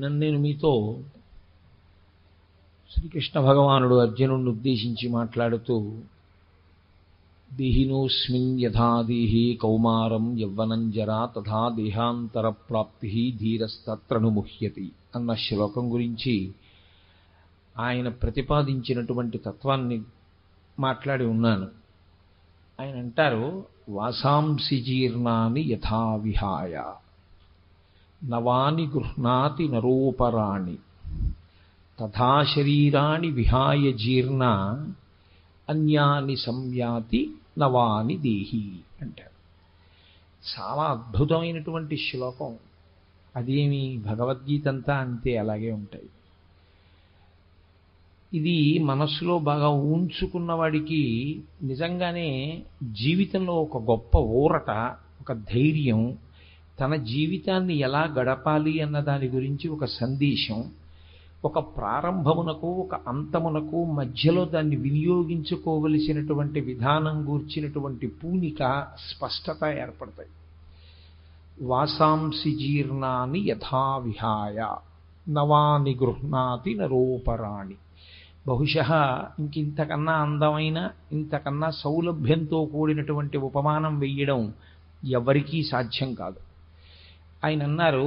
నిన్న నేను మీతో శ్రీకృష్ణ భగవానుడు అర్జునుడిని ఉద్దేశించి మాట్లాడుతూ దేహినోస్మిన్ యథా దేహి కౌమారం యవ్వనం జరా తథా దేహాంతర ప్రాప్తి ధీరస్తత్రను ముహ్యతి అన్న శ్లోకం గురించి ఆయన ప్రతిపాదించినటువంటి తత్వాన్ని మాట్లాడి ఉన్నాను. ఆయన అంటారు, వాసాంసి జీర్ణాని యథా విహాయ నవాని గృహ్ణాతి నరోపరాణి తథా శరీరాణి విహాయ జీర్ణ అన్యాని సంయాతి నవాని దేహి అంటారు. చాలా అద్భుతమైనటువంటి శ్లోకం. అదేమి భగవద్గీత అంతా అంతే, అలాగే ఉంటాయి. ఇది మనస్సులో బాగా ఊంచుకున్న వాడికి నిజంగానే జీవితంలో ఒక గొప్ప ఊరట, ఒక ధైర్యం, తన జీవితాన్ని ఎలా గడపాలి అన్న దాని గురించి ఒక సందేశం, ఒక ప్రారంభమునకు ఒక అంతమునకు మధ్యలో దాన్ని వినియోగించుకోవలసినటువంటి విధానం గూర్చినటువంటి పూనిక, స్పష్టత ఏర్పడతాయి. వాసాంసి జీర్ణాని యథా విహాయ నవాని గృహ్ణాతి నరోపరాణి. బహుశः ఇంతకన్నా అందమైన, ఇంతకన్నా సౌలభ్యంతో కూడినటువంటి ఉపమానం వెయ్యడం ఎవరికీ సాధ్యం కాదు. ఆయన అన్నారు,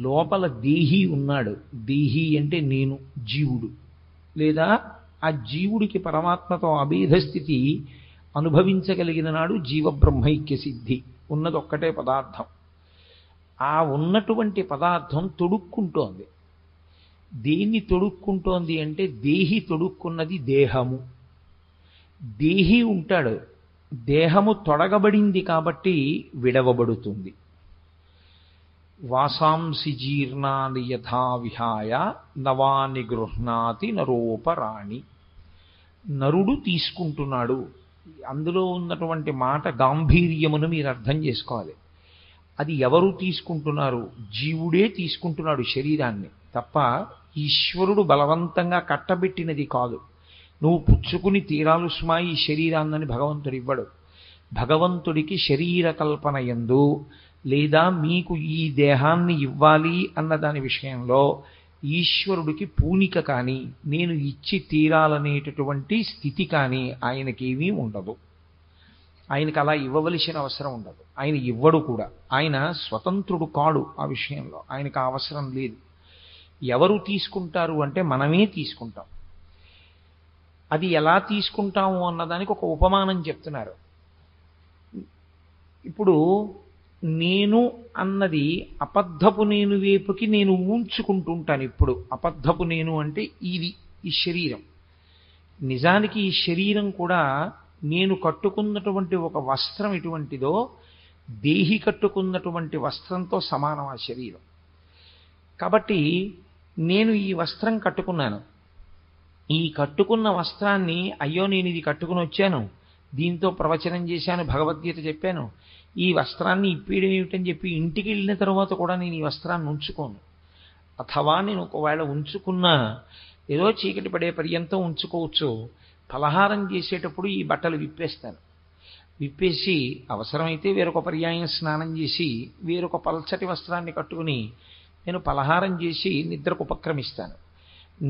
లోపల దేహి ఉన్నాడు. దేహి అంటే నేను, జీవుడు, లేదా ఆ జీవుడికి పరమాత్మతో అభేద స్థితి అనుభవించగలిగిన నాడు జీవబ్రహ్మైక్య సిద్ధి. ఉన్నదొక్కటే పదార్థం. ఆ ఉన్నటువంటి పదార్థం తొడుక్కుంటోంది. దేన్ని తొడుక్కుంటోంది అంటే దేహి తొడుక్కున్నది దేహము. దేహి ఉంటాడు, దేహము తొడగబడింది కాబట్టి విడవబడుతుంది. వాసాంసి జీర్ణాని యథా విహాయ నవాని గృహ్ణాతి నరోపరాణి. నరుడు తీసుకుంటున్నాడు. అందులో ఉన్నటువంటి మాట గాంభీర్యమును మీరు అర్థం చేసుకోవాలి. అది ఎవరు తీసుకుంటున్నారు? జీవుడే తీసుకుంటున్నాడు శరీరాన్ని తప్ప ఈశ్వరుడు బలవంతంగా కట్టబెట్టినది కాదు. నువ్వు పుచ్చుకుని తీరాలు స్మా ఈ శరీరాన్నని భగవంతుడు ఇవ్వడు. భగవంతుడికి శరీర కల్పన యందు, లేదా మీకు ఈ దేహాన్ని ఇవ్వాలి అన్న దాని విషయంలో ఈశ్వరుడికి పూనిక కానీ, నేను ఇచ్చి తీరాలనేటటువంటి స్థితి కానీ ఆయనకేమీ ఉండదు. ఆయనకు అలా ఇవ్వవలసిన అవసరం ఉండదు. ఆయన ఇవ్వడు కూడా. ఆయన స్వతంత్రుడు కాడు. ఆ విషయంలో ఆయనకు అవసరం లేదు. ఎవరు తీసుకుంటారు అంటే మనమే తీసుకుంటాం. అది ఎలా తీసుకుంటాము అన్నదానికి ఒక ఉపమానం చెప్తున్నారు. ఇప్పుడు నేను అన్నది అబద్ధపు నేను వైపుకి నేను ఊంచుకుంటుంటాను. ఇప్పుడు అబద్ధపు నేను అంటే ఇది ఈ శరీరం. నిజానికి ఈ శరీరం కూడా నేను కట్టుకున్నటువంటి ఒక వస్త్రం ఎటువంటిదో దేహి కట్టుకున్నటువంటి వస్త్రంతో సమానం ఆ శరీరం. కాబట్టి నేను ఈ వస్త్రం కట్టుకున్నాను. ఈ కట్టుకున్న వస్త్రాన్ని, అయ్యో నేను ఇది కట్టుకుని వచ్చాను, దీంతో ప్రవచనం చేశాను, భగవద్గీత చెప్పాను, ఈ వస్త్రాన్ని ఇప్పేయడం ఏమిటని చెప్పి ఇంటికి వెళ్ళిన తర్వాత కూడా నేను ఈ వస్త్రాన్ని ఉంచుకోను. అథవా నేను ఒకవేళ ఉంచుకున్నా ఏదో చీకటి పడే పర్యంతం ఉంచుకోవచ్చు. ఫలహారం చేసేటప్పుడు ఈ బట్టలు విప్పేస్తాను. విప్పేసి అవసరమైతే వేరొక పర్యాయం స్నానం చేసి వేరొక పల్చటి వస్త్రాన్ని కట్టుకుని నేను పలహారం చేసి నిద్రకు ఉపక్రమిస్తాను.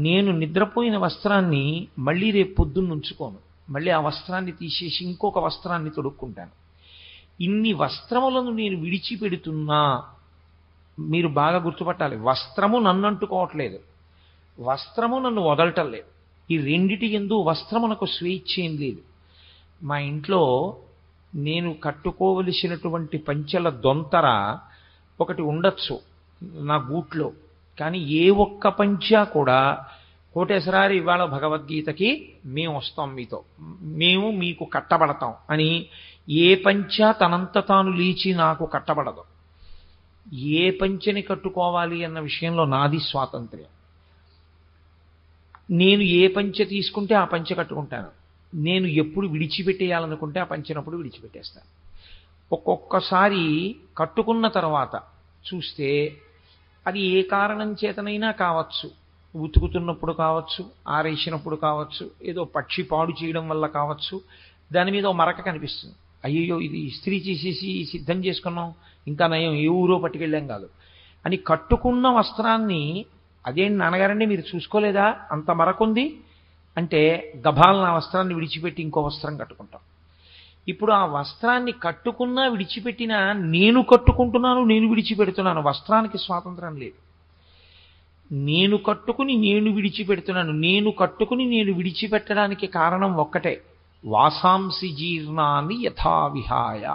నేను నిద్రపోయిన వస్త్రాన్ని మళ్ళీ రేపు పొద్దున్న ఉంచుకోను. మళ్ళీ ఆ వస్త్రాన్ని తీసేసి ఇంకొక వస్త్రాన్ని తొడుక్కుంటాను. ఇన్ని వస్త్రములను నేను విడిచిపెడుతున్నా. మీరు బాగా గుర్తుపట్టాలి, వస్త్రము నన్ను అంటుకోవట్లేదు, వస్త్రము నన్ను వదలటం లేదు. ఈ రెండిటి యందు వస్త్రమునకు స్వేచ్ఛ ఏం లేదు. మా ఇంట్లో నేను కట్టుకోవలసినటువంటి పంచెల దొంతర ఒకటి ఉండొచ్చు నా గూట్లో, కానీ ఏ ఒక్క పంచా కూడా కోటేశ్వరారి ఇవాళ భగవద్గీతకి మేము వస్తాం, మీతో మేము మీకు కట్టబడతాం అని ఏ పంచా తనంత తాను లేచి నాకు కట్టబడదు. ఏ పంచని కట్టుకోవాలి అన్న విషయంలో నాది స్వాతంత్ర్యం. నేను ఏ పంచ తీసుకుంటే ఆ పంచ కట్టుకుంటాను. నేను ఎప్పుడు విడిచిపెట్టేయాలనుకుంటే ఆ పంచినప్పుడు విడిచిపెట్టేస్తాను. ఒక్కొక్కసారి కట్టుకున్న తర్వాత చూస్తే అది ఏ కారణం చేతనైనా కావచ్చు, ఉతుకుతున్నప్పుడు కావచ్చు, ఆరేసినప్పుడు కావచ్చు, ఏదో పక్షి పాడు చేయడం వల్ల కావచ్చు, దాని మీద మరక కనిపిస్తుంది. అయ్యో ఇది ఇస్త్రీ చేసేసి సిద్ధం చేసుకున్నాం, ఇంకా నయం ఏ ఊరో పట్టుకెళ్ళాం కాదు. అని కట్టుకున్న వస్త్రాన్ని అదేంటి నాన్నగారండి మీరు చూసుకోలేదా అంత మరకుంది అంటే గభాలను ఆ వస్త్రాన్ని విడిచిపెట్టి ఇంకో వస్త్రం కట్టుకుంటాం. ఇప్పుడు ఆ వస్త్రాన్ని కట్టుకున్నా విడిచిపెట్టినా నేను కట్టుకుంటున్నాను, నేను విడిచిపెడుతున్నాను. వస్త్రానికి స్వాతంత్రం లేదు. నేను కట్టుకుని నేను విడిచిపెడుతున్నాను. నేను కట్టుకుని నేను విడిచిపెట్టడానికి కారణం ఒక్కటే, వాసాంసి జీర్ణాన్ని యథావిహాయ.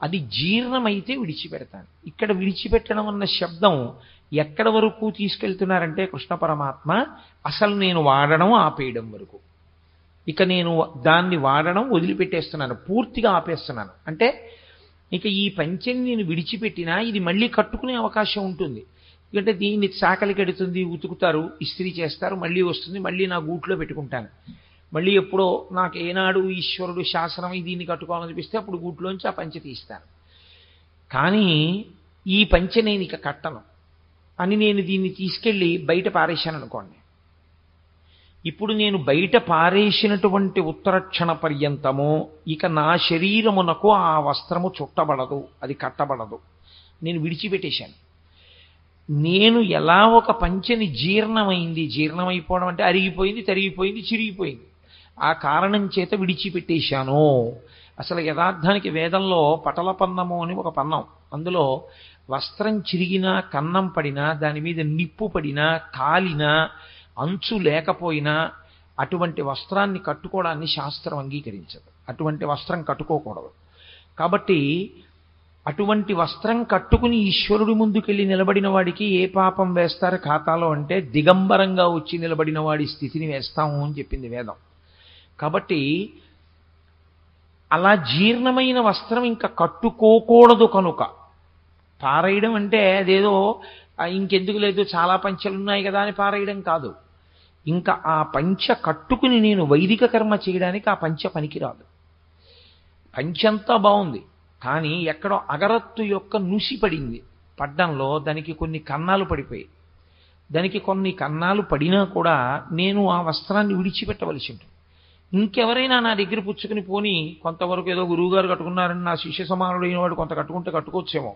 అది జీర్ణమైతే విడిచిపెడతాను. ఇక్కడ విడిచిపెట్టడం అన్న శబ్దం ఎక్కడ వరకు తీసుకెళ్తున్నారంటే కృష్ణ పరమాత్మ అసలు నేను వాడడం ఆపేయడం వరకు. ఇక నేను దాన్ని వాడడం వదిలిపెట్టేస్తున్నాను, పూర్తిగా ఆపేస్తున్నాను. అంటే ఇక ఈ పంచెని నేను విడిచిపెట్టినా ఇది మళ్ళీ కట్టుకునే అవకాశం ఉంటుంది. ఎందుకంటే దీన్ని చాకలికి ఎడుతుంది, ఉతుకుతారు, ఇస్త్రీ చేస్తారు, మళ్ళీ వస్తుంది, మళ్ళీ నా గూట్లో పెట్టుకుంటాను. మళ్ళీ ఎప్పుడో నాకు ఏనాడు ఈశ్వరుడు శాసనం దీన్ని కట్టుకోవాలనిపిస్తే అప్పుడు గూట్లోంచి ఆ పంచె తీస్తాను. కానీ ఈ పంచె నేను ఇక కట్టను అని నేను దీన్ని తీసుకెళ్ళి బయట పారేశాను అనుకోండి. ఇప్పుడు నేను బయట పారేసినటువంటి ఉత్తరక్షణ పర్యంతము ఇక నా శరీరమునకు ఆ వస్త్రము చుట్టబడదు, అది కట్టబడదు, నేను విడిచిపెట్టేశాను. నేను ఎలా ఒక పంచెని జీర్ణమైంది, జీర్ణమైపోవడం అంటే అరిగిపోయింది, తరిగిపోయింది, చిరిగిపోయింది, ఆ కారణం చేత విడిచిపెట్టేశాను. అసలు యథార్థానికి వేదంలో పటలపన్నము అని ఒక పన్నం, అందులో వస్త్రం చిరిగినా, కన్నం పడినా, దాని మీద నిప్పు పడినా, కాలినా, అంచు లేకపోయినా అటువంటి వస్త్రాన్ని కట్టుకోవడాన్ని శాస్త్రం అంగీకరించదు. అటువంటి వస్త్రం కట్టుకోకూడదు. కాబట్టి అటువంటి వస్త్రం కట్టుకుని ఈశ్వరుడి ముందుకెళ్ళి నిలబడిన వాడికి ఏ పాపం వేస్తారు ఖాతాలో అంటే దిగంబరంగా వచ్చి నిలబడిన వాడి స్థితిని వేస్తాము అని చెప్పింది వేదం. కాబట్టి అలా జీర్ణమైన వస్త్రం ఇంకా కట్టుకోకూడదు కనుక పారేయడం అంటే అదేదో ఇంకెందుకు లేదు చాలా పంచెలున్నాయి కదా అని పారేయడం కాదు. ఇంకా ఆ పంచ కట్టుకుని నేను వైదిక కర్మ చేయడానికి ఆ పంచ పనికిరాదు. పంచంతా బాగుంది, కానీ ఎక్కడో అగరత్తు యొక్క నుసి పడింది, పడ్డంలో దానికి కొన్ని కన్నాలు పడిపోయాయి. దానికి కొన్ని కన్నాలు పడినా కూడా నేను ఆ వస్త్రాన్ని విడిచిపెట్టవలసి ఉంటుంది. ఇంకెవరైనా నా దగ్గర పుచ్చుకుని పోని కొంతవరకు ఏదో గురువుగారు కట్టుకున్నారని నా శిష్య సమానుడైన వాడు కొంత కట్టుకుంటే కట్టుకోవచ్చేమో,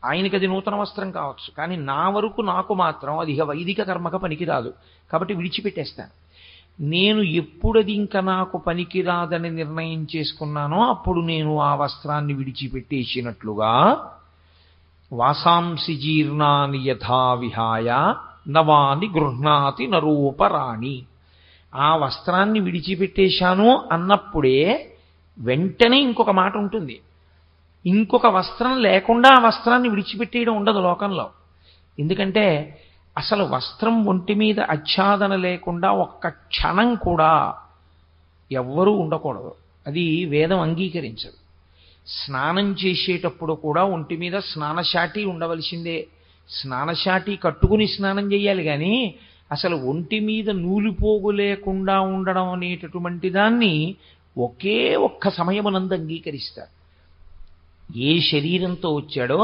ఆయనకి అది నూతన వస్త్రం కావచ్చు, కానీ నా వరకు నాకు మాత్రం అది ఇక వైదిక కర్మక పనికిరాదు. కాబట్టి విడిచిపెట్టేస్తాను. నేను ఎప్పుడది ఇంకా నాకు పనికిరాదని నిర్ణయం చేసుకున్నానో అప్పుడు నేను ఆ వస్త్రాన్ని విడిచిపెట్టేసినట్లుగా వాసాంసి జీర్ణాని యథా విహాయ నవాని గృహ్ణాతి నరూపరాణి. ఆ వస్త్రాన్ని విడిచిపెట్టేశాను అన్నప్పుడే వెంటనే ఇంకొక మాట ఉంటుంది. ఇంకొక వస్త్రం లేకుండా ఆ వస్త్రాన్ని విడిచిపెట్టేయడం ఉండదు లోకంలో. ఎందుకంటే అసలు వస్త్రం ఒంటి మీద ఆచ్ఛాదన లేకుండా ఒక్క క్షణం కూడా ఎవ్వరూ ఉండకూడదు. అది వేదం అంగీకరించదు. స్నానం చేసేటప్పుడు కూడా ఒంటి మీద స్నానశాటి ఉండవలసిందే. స్నానశాటి కట్టుకుని స్నానం చేయాలి, కానీ అసలు ఒంటి మీద నూలుపోగు లేకుండా ఉండడం అనేటటువంటి దాన్ని ఒకే ఒక్క సమయమునందు అంగీకరిస్తారు. ఏ శరీరంతో వచ్చాడో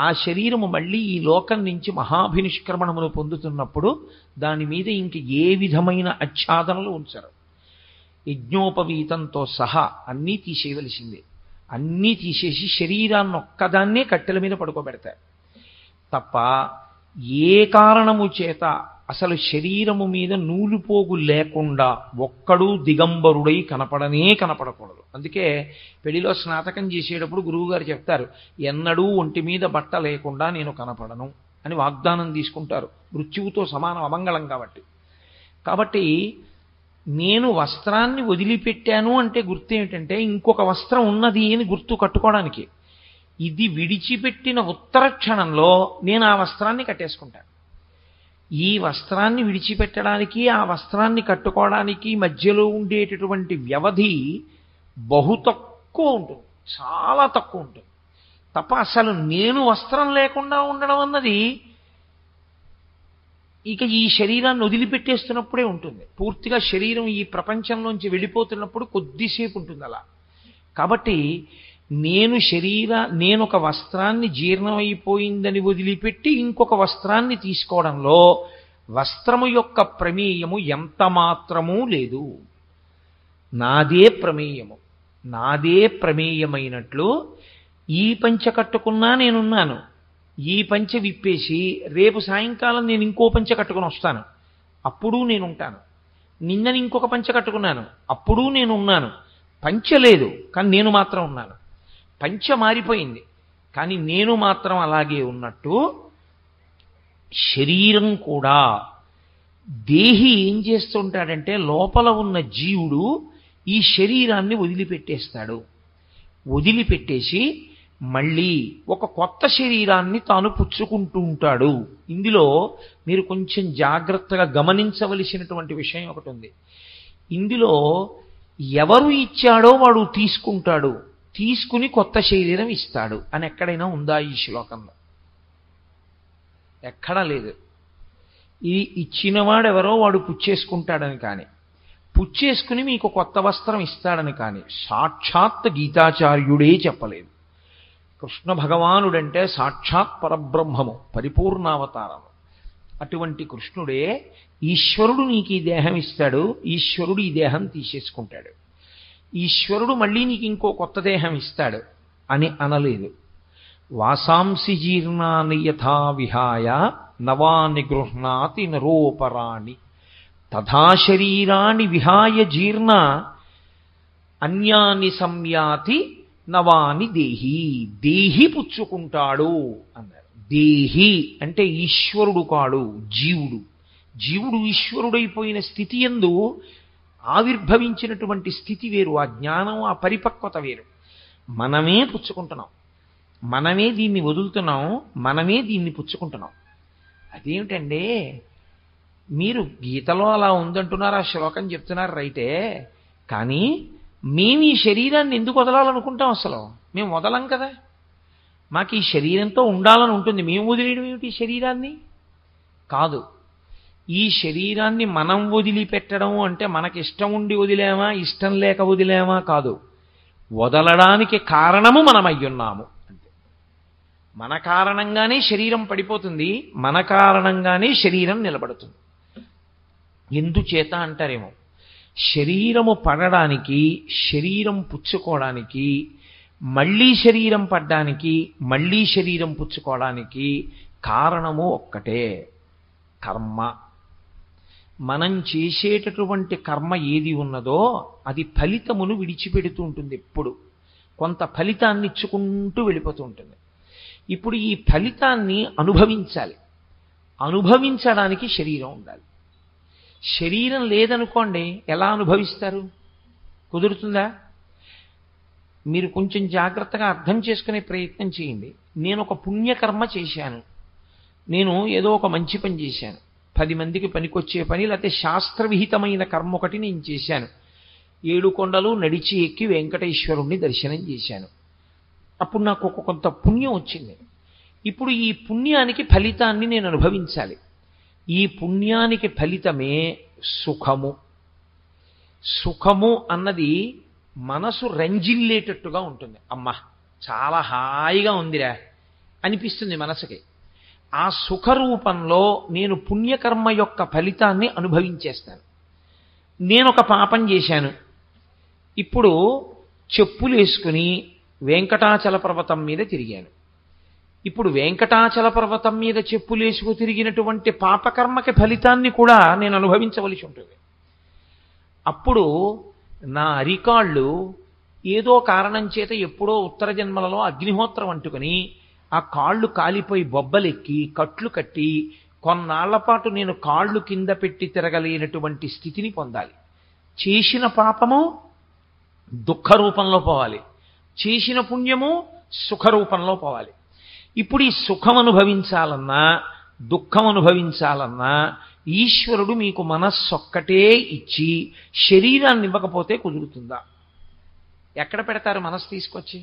ఆ శరీరము మళ్ళీ ఈ లోకం నుంచి మహాభినిష్క్రమణమును పొందుతున్నప్పుడు దాని మీద ఇంక ఏ విధమైన ఆచ్ఛాదనలు ఉంచరు. యజ్ఞోపవీతంతో సహా అన్నీ తీసేయవలసిందే. అన్నీ తీసేసి శరీరాన్ని ఒక్కదాన్నే కట్టెల మీద పడుకోబెడతారు తప్ప ఏ కారణము చేత అసలు శరీరము మీద నూలుపోగు లేకుండా ఒక్కడూ దిగంబరుడై కనపడకూడదు. అందుకే పెళ్లిలో స్నాతకం చేసేటప్పుడు గురువుగారు చెప్తారు, ఎన్నడూ ఒంటి మీద బట్ట లేకుండా నేను కనపడను అని వాగ్దానం తీసుకుంటారు. మృత్యువుతో సమానం, అమంగళం కాబట్టి నేను వస్త్రాన్ని వదిలిపెట్టాను అంటే గుర్తు ఏమిటంటే ఇంకొక వస్త్రం ఉన్నది అని గుర్తు కట్టుకోవడానికి. ఇది విడిచిపెట్టిన ఉత్తర క్షణంలో నేను ఆ వస్త్రాన్ని కట్టేసుకుంటాను. ఈ వస్త్రాన్ని విడిచిపెట్టడానికి ఆ వస్త్రాన్ని కట్టుకోవడానికి మధ్యలో ఉండేటటువంటి వ్యవధి బహు తక్కువ ఉంటుంది, చాలా తక్కువ ఉంటుంది తప్ప అసలు నేను వస్త్రం లేకుండా ఉండడం అన్నది ఇక ఈ శరీరాన్ని వదిలిపెట్టేస్తున్నప్పుడే ఉంటుంది. పూర్తిగా శరీరం ఈ ప్రపంచంలోంచి వెళ్ళిపోతున్నప్పుడు కొద్దిసేపు ఉంటుంది అలా. కాబట్టి నేను ఒక వస్త్రాన్ని జీర్ణమైపోయిందని వదిలిపెట్టి ఇంకొక వస్త్రాన్ని తీసుకోవడంలో వస్త్రము యొక్క ప్రమేయము ఎంత మాత్రమూ లేదు. నాదే ప్రమేయమైనట్లు ఈ పంచ కట్టుకున్నా నేనున్నాను, ఈ పంచె విప్పేసి రేపు సాయంకాలం నేను ఇంకో పంచె కట్టుకుని వస్తాను, అప్పుడు నేను ఉంటాను. నిన్నని ఇంకొక పంచె కట్టుకున్నాను, అప్పుడు నేను ఉన్నాను. పంచె లేదు కానీ నేను మాత్రం ఉన్నాను. పంచె మారిపోయింది కానీ నేను మాత్రం అలాగే ఉన్నట్టు శరీరం కూడా. దేహి ఏం చేస్తుంటాడంటే లోపల ఉన్న జీవుడు ఈ శరీరాన్ని వదిలిపెట్టేస్తాడు. వదిలిపెట్టేసి మళ్ళీ ఒక కొత్త శరీరాన్ని తాను పుచ్చుకుంటూ ఉంటాడు. ఇందులో మీరు కొంచెం జాగ్రత్తగా గమనించవలసినటువంటి విషయం ఒకటి ఉంది. ఇందులో ఎవరు ఇచ్చాడో వాడు తీసుకుంటాడు, తీసుకుని కొత్త శరీరం ఇస్తాడు అని ఎక్కడైనా ఉందా ఈ శ్లోకంలో? ఎక్కడా లేదు. ఈ ఇచ్చినవాడెవరో వాడు పుచ్చేసుకుంటాడని కానీ, పుచ్చేసుకుని మీకు కొత్త వస్త్రం ఇస్తాడని కానీ సాక్షాత్ గీతాచార్యుడే చెప్పలేదు. కృష్ణ భగవానుడంటే సాక్షాత్ పరబ్రహ్మము, పరిపూర్ణావతారము. అటువంటి కృష్ణుడే ఈశ్వరుడు నీకు ఈ దేహం ఇస్తాడు, ఈశ్వరుడు ఈ దేహం తీసేసుకుంటాడు, ఈశ్వరుడు మళ్ళీ నీకు ఇంకో కొత్త దేహం ఇస్తాడు అని అనలేదు. వాసాంసి జీర్ణాని యథా విహాయ నవాని గృహ్ణాతి నరోపరాణి తథా శరీరాణి విహాయ జీర్ణ అన్యాని సంయాతి నవాని దేహి. దేహి పుచ్చుకుంటాడు అన్నారు. దేహి అంటే ఈశ్వరుడు కాడు, జీవుడు. జీవుడు ఈశ్వరుడైపోయిన స్థితి యందు ఆవిర్భవించినటువంటి స్థితి వేరు, ఆ జ్ఞానం, ఆ పరిపక్వత వేరు. మనమే పుచ్చుకుంటున్నాం, మనమే దీన్ని వదులుతున్నాం, మనమే దీన్ని పుచ్చుకుంటున్నాం. అదేమిటండి, మీరు గీతలో అలా ఉందంటున్నారు, ఆ శ్లోకం చెప్తున్నారు రైటే, కానీ మేము ఈ శరీరాన్ని ఎందుకు వదలాలనుకుంటాం? అసలు మేము వదలం కదా, మాకు ఈ శరీరంతో ఉండాలని ఉంటుంది. మేము వదిలేయడం ఏమిటి ఈ శరీరాన్ని? కాదు. ఈ శరీరాన్ని మనం వదిలిపెట్టడం అంటే మనకి ఇష్టం ఉండి వదిలేమా, ఇష్టం లేక వదిలేమా కాదు. వదలడానికి కారణము మనం అయ్యున్నాము అంతే. మన కారణంగానే శరీరం పడిపోతుంది, మన కారణంగానే శరీరం నిలబడుతుంది. ఎందుచేత అంటారేమో, శరీరము పడడానికి, శరీరం పుచ్చుకోవడానికి, మళ్ళీ శరీరం పడ్డానికి, మళ్ళీ శరీరం పుచ్చుకోవడానికి కారణము ఒక్కటే, కర్మ. మనం చేసేటటువంటి కర్మ ఏది ఉన్నదో అది ఫలితమును విడిచిపెడుతూ ఉంటుంది. ఎప్పుడు కొంత ఫలితాన్ని ఇచ్చుకుంటూ వెళ్ళిపోతూ ఉంటుంది. ఇప్పుడు ఈ ఫలితాన్ని అనుభవించాలి, అనుభవించడానికి శరీరం ఉండాలి. శరీరం లేదనుకోండి, ఎలా అనుభవిస్తారు? కుదురుతుందా? మీరు కొంచెం జాగ్రత్తగా అర్థం చేసుకునే ప్రయత్నం చేయండి. నేను ఒక పుణ్యకర్మ చేశాను, నేను ఏదో ఒక మంచి పని చేశాను, 10 మందికి పనికొచ్చే పని, లేకపోతే శాస్త్రవిహితమైన కర్మ ఒకటి నేను చేశాను. 7 కొండలు నడిచి ఎక్కి వెంకటేశ్వరుణ్ణి దర్శనం చేశాను. అప్పుడు నాకు ఒక కొంత పుణ్యం వచ్చింది. ఇప్పుడు ఈ పుణ్యానికి ఫలితాన్ని నేను అనుభవించాలి. ఈ పుణ్యానికి ఫలితమే సుఖము. సుఖము అన్నది మనసు రంజిల్లేటట్టుగా ఉంటుంది. అమ్మా చాలా హాయిగా ఉందిరా అనిపిస్తుంది మనసుకి. ఆ సుఖ రూపంలో నేను పుణ్యకర్మ యొక్క ఫలితాన్ని అనుభవించేస్తాను. నేను ఒక పాపం చేశాను, ఇప్పుడు చెప్పులు వేసుకుని వెంకటాచల పర్వతం మీద తిరిగాను. ఇప్పుడు వెంకటాచల పర్వతం మీద చెప్పులేసుకు తిరిగినటువంటి పాపకర్మకి ఫలితాన్ని కూడా నేను అనుభవించవలసి ఉంటుంది. అప్పుడు నా అరికాళ్ళు ఏదో కారణం చేత ఎప్పుడో ఉత్తర జన్మలలో అగ్నిహోత్రం అంటుకుని ఆ కాళ్ళు కాలిపోయి బొబ్బలెక్కి కట్లు కట్టి కొన్నాళ్ల పాటు నేను కాళ్ళు కింద పెట్టి తిరగలేనటువంటి స్థితిని పొందాలి. చేసిన పాపము దుఃఖ రూపంలో పోవాలి, చేసిన పుణ్యము సుఖ రూపంలో పోవాలి. ఇప్పుడు ఈ సుఖం అనుభవించాలన్నా దుఃఖం అనుభవించాలన్నా ఈశ్వరుడు మీకు మనస్సొక్కటే ఇచ్చి శరీరాన్ని ఇవ్వకపోతే కుదురుతుందా? ఎక్కడ పెడతారు మనస్సు తీసుకొచ్చి?